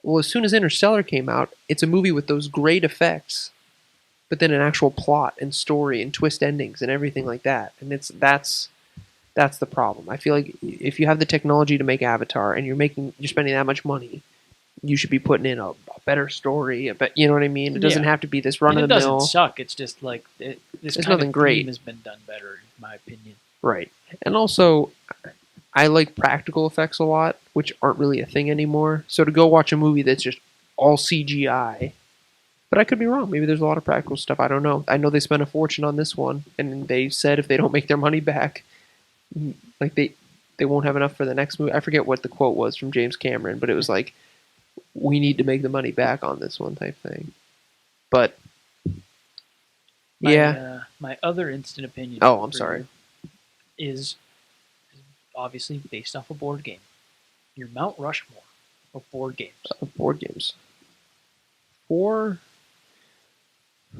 [SPEAKER 2] Well, as soon as Interstellar came out, it's a movie with those great effects, but then an actual plot and story and twist endings and everything like that. And that's the problem. I feel like if you have the technology to make Avatar and you're spending that much money, you should be putting in a better story. But you know what I mean? It doesn't
[SPEAKER 1] Yeah.
[SPEAKER 2] have to be this
[SPEAKER 1] And
[SPEAKER 2] run
[SPEAKER 1] it
[SPEAKER 2] of the
[SPEAKER 1] doesn't
[SPEAKER 2] mill.
[SPEAKER 1] suck. It's just like this
[SPEAKER 2] It's
[SPEAKER 1] kind
[SPEAKER 2] nothing
[SPEAKER 1] of
[SPEAKER 2] great.
[SPEAKER 1] theme has been done better, in my opinion.
[SPEAKER 2] Right. And also, I like practical effects a lot, which aren't really a thing anymore. So to go watch a movie that's just all CGI, but I could be wrong. Maybe there's a lot of practical stuff. I don't know. I know they spent a fortune on this one, and they said if they don't make their money back, like they won't have enough for the next movie. I forget what the quote was from James Cameron, but it was like, we need to make the money back on this one type thing. But
[SPEAKER 1] My other instant opinion.
[SPEAKER 2] Oh, I'm
[SPEAKER 1] for
[SPEAKER 2] sorry.
[SPEAKER 1] you is obviously based off a board game. Your Mount Rushmore of board games.
[SPEAKER 2] Board games. Four.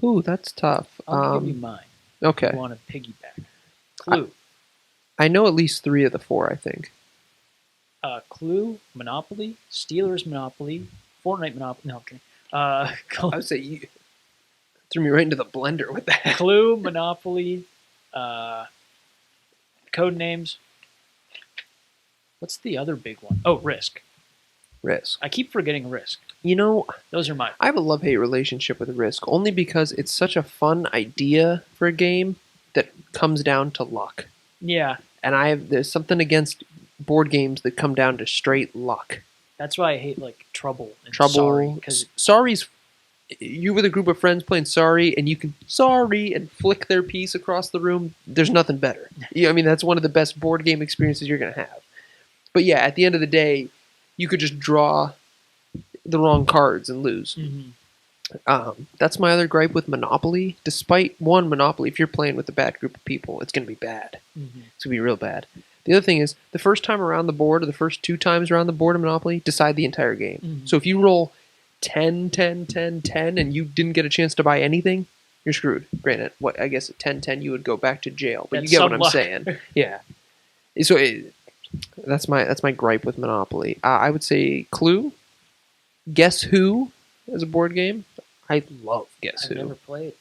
[SPEAKER 2] Ooh, that's tough.
[SPEAKER 1] I'll give you mine.
[SPEAKER 2] Okay.
[SPEAKER 1] You want to piggyback? Clue.
[SPEAKER 2] I know at least 3 of the 4, I think.
[SPEAKER 1] Clue, Monopoly, Steelers Monopoly, Fortnite Monopoly. No, okay.
[SPEAKER 2] I would say you threw me right into the blender with that.
[SPEAKER 1] Clue, Monopoly, Code Names. What's the other big one? Oh, Risk.
[SPEAKER 2] Risk.
[SPEAKER 1] I keep forgetting Risk.
[SPEAKER 2] You know,
[SPEAKER 1] Those are mine.
[SPEAKER 2] I have a love-hate relationship with Risk, only because it's such a fun idea for a game that comes down to luck.
[SPEAKER 1] Yeah,
[SPEAKER 2] And there's something against board games that come down to straight luck.
[SPEAKER 1] that's why I hate like Trouble and
[SPEAKER 2] Trouble.
[SPEAKER 1] Sorry, because
[SPEAKER 2] Sorry's. You with a group of friends playing Sorry, and you can Sorry and flick their piece across the room. There's nothing better. Yeah, I mean, that's one of the best board game experiences you're going to have. But yeah, at the end of the day, you could just draw the wrong cards and lose. That's my other gripe with Monopoly. Despite one Monopoly, if you're playing with a bad group of people, it's going to be bad. It's going to be real bad. The other thing is, the first time around the board, or the first 2 times around the board of Monopoly, decide the entire game.
[SPEAKER 1] Mhm.
[SPEAKER 2] So if you roll 10, 10, 10, 10, and you didn't get a chance to buy anything, you're screwed. Granted, I guess at 10, 10, you would go back to jail. But
[SPEAKER 1] That's
[SPEAKER 2] you get what
[SPEAKER 1] some
[SPEAKER 2] I'm
[SPEAKER 1] luck.
[SPEAKER 2] saying. Yeah. So that's my gripe with Monopoly. I would say Clue, Guess Who as a board game. I love Guess
[SPEAKER 1] I've
[SPEAKER 2] Who.
[SPEAKER 1] never played.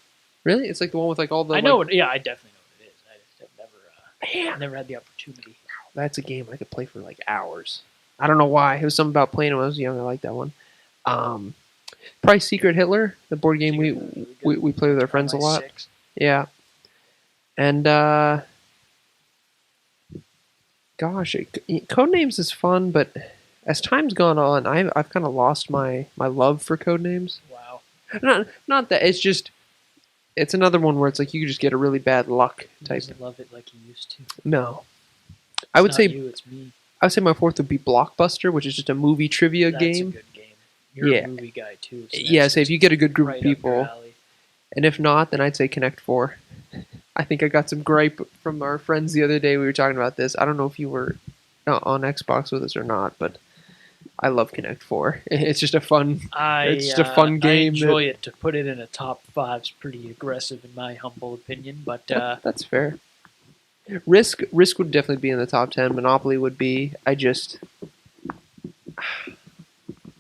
[SPEAKER 2] Really? It's like the one with like all the.
[SPEAKER 1] I know
[SPEAKER 2] like,
[SPEAKER 1] it. Yeah, I definitely know what it is. I just have
[SPEAKER 2] Man,
[SPEAKER 1] never had the opportunity.
[SPEAKER 2] that's a game I could play for like hours. I don't know why. It was something about playing when I was young. I liked that one. Probably Secret Hitler, the board game
[SPEAKER 1] Secret Hitler's really good.
[SPEAKER 2] we play with our friends a lot.
[SPEAKER 1] 6.
[SPEAKER 2] Yeah. And gosh, Codenames is fun, but as time's gone on, I've kind of lost my love for Codenames.
[SPEAKER 1] Wow.
[SPEAKER 2] Not that it's just it's another one where it's like you could just get a really bad luck
[SPEAKER 1] He
[SPEAKER 2] type.
[SPEAKER 1] doesn't love it like he used to.
[SPEAKER 2] No,
[SPEAKER 1] It's
[SPEAKER 2] I would
[SPEAKER 1] not
[SPEAKER 2] say
[SPEAKER 1] you, it's me.
[SPEAKER 2] I would say my 4th would be Blockbuster, which is just a movie trivia
[SPEAKER 1] That's
[SPEAKER 2] game.
[SPEAKER 1] a good game. You're
[SPEAKER 2] Yeah.
[SPEAKER 1] a movie guy too. So
[SPEAKER 2] Yeah,
[SPEAKER 1] that's
[SPEAKER 2] so if you get a good group
[SPEAKER 1] right
[SPEAKER 2] of
[SPEAKER 1] up your
[SPEAKER 2] people,
[SPEAKER 1] alley.
[SPEAKER 2] and if not, then I'd say Connect 4. I think I got some gripe from our friends the other day. We were talking about this. I don't know if you were on Xbox with us or not, but I love Connect 4. It's just a fun. It's just a fun game
[SPEAKER 1] I enjoy it. To put it in a top 5's pretty aggressive in my humble opinion, but
[SPEAKER 2] That's fair. Risk would definitely be in the top 10. Monopoly would be.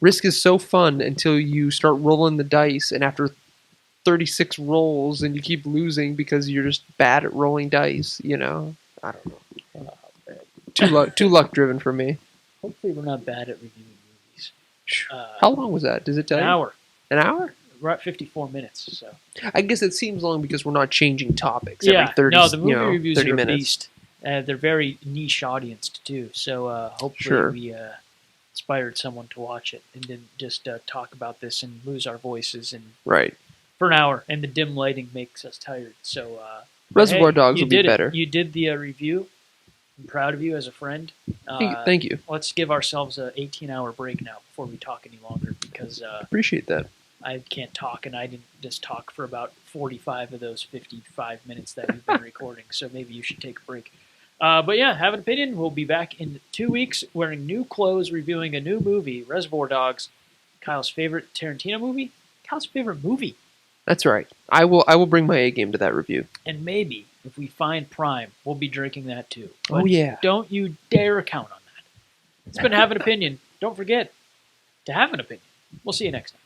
[SPEAKER 2] Risk is so fun until you start rolling the dice, and after 36 rolls, and you keep losing because you're just bad at rolling dice. You know, I don't know. Too luck driven for me.
[SPEAKER 1] hopefully we're not bad at reviewing movies.
[SPEAKER 2] How long was that? Does it tell
[SPEAKER 1] An
[SPEAKER 2] you?
[SPEAKER 1] hour.
[SPEAKER 2] An hour?
[SPEAKER 1] We're at 54 minutes, so
[SPEAKER 2] I guess it seems long because we're not changing topics
[SPEAKER 1] yeah.
[SPEAKER 2] every 30,
[SPEAKER 1] No, the movie
[SPEAKER 2] you know,
[SPEAKER 1] reviews
[SPEAKER 2] 30
[SPEAKER 1] are a
[SPEAKER 2] minutes.
[SPEAKER 1] beast. They're very niche audience too, so hopefully
[SPEAKER 2] Sure.
[SPEAKER 1] we inspired someone to watch it and didn't just talk about this and lose our voices and
[SPEAKER 2] Right.
[SPEAKER 1] for an hour. And the dim lighting makes us tired. So
[SPEAKER 2] Reservoir
[SPEAKER 1] hey,
[SPEAKER 2] Dogs
[SPEAKER 1] you
[SPEAKER 2] will be
[SPEAKER 1] did it.
[SPEAKER 2] better.
[SPEAKER 1] You did the review. I'm proud of you as a friend.
[SPEAKER 2] Thank you.
[SPEAKER 1] Let's give ourselves a 18-hour break now before we talk any longer because
[SPEAKER 2] Appreciate that.
[SPEAKER 1] I can't talk, and I didn't just talk for about 45 of those 55 minutes that we've been recording. So maybe you should take a break. But yeah, have an opinion. We'll be back in 2 weeks wearing new clothes, reviewing a new movie, Reservoir Dogs, Kyle's favorite Tarantino movie, Kyle's favorite movie.
[SPEAKER 2] That's right. I will bring my A game to that review.
[SPEAKER 1] And maybe if we find Prime, we'll be drinking that too.
[SPEAKER 2] Oh,
[SPEAKER 1] But
[SPEAKER 2] yeah.
[SPEAKER 1] don't you dare count on that. It's been Have an Opinion. Don't forget to have an opinion. We'll see you next time.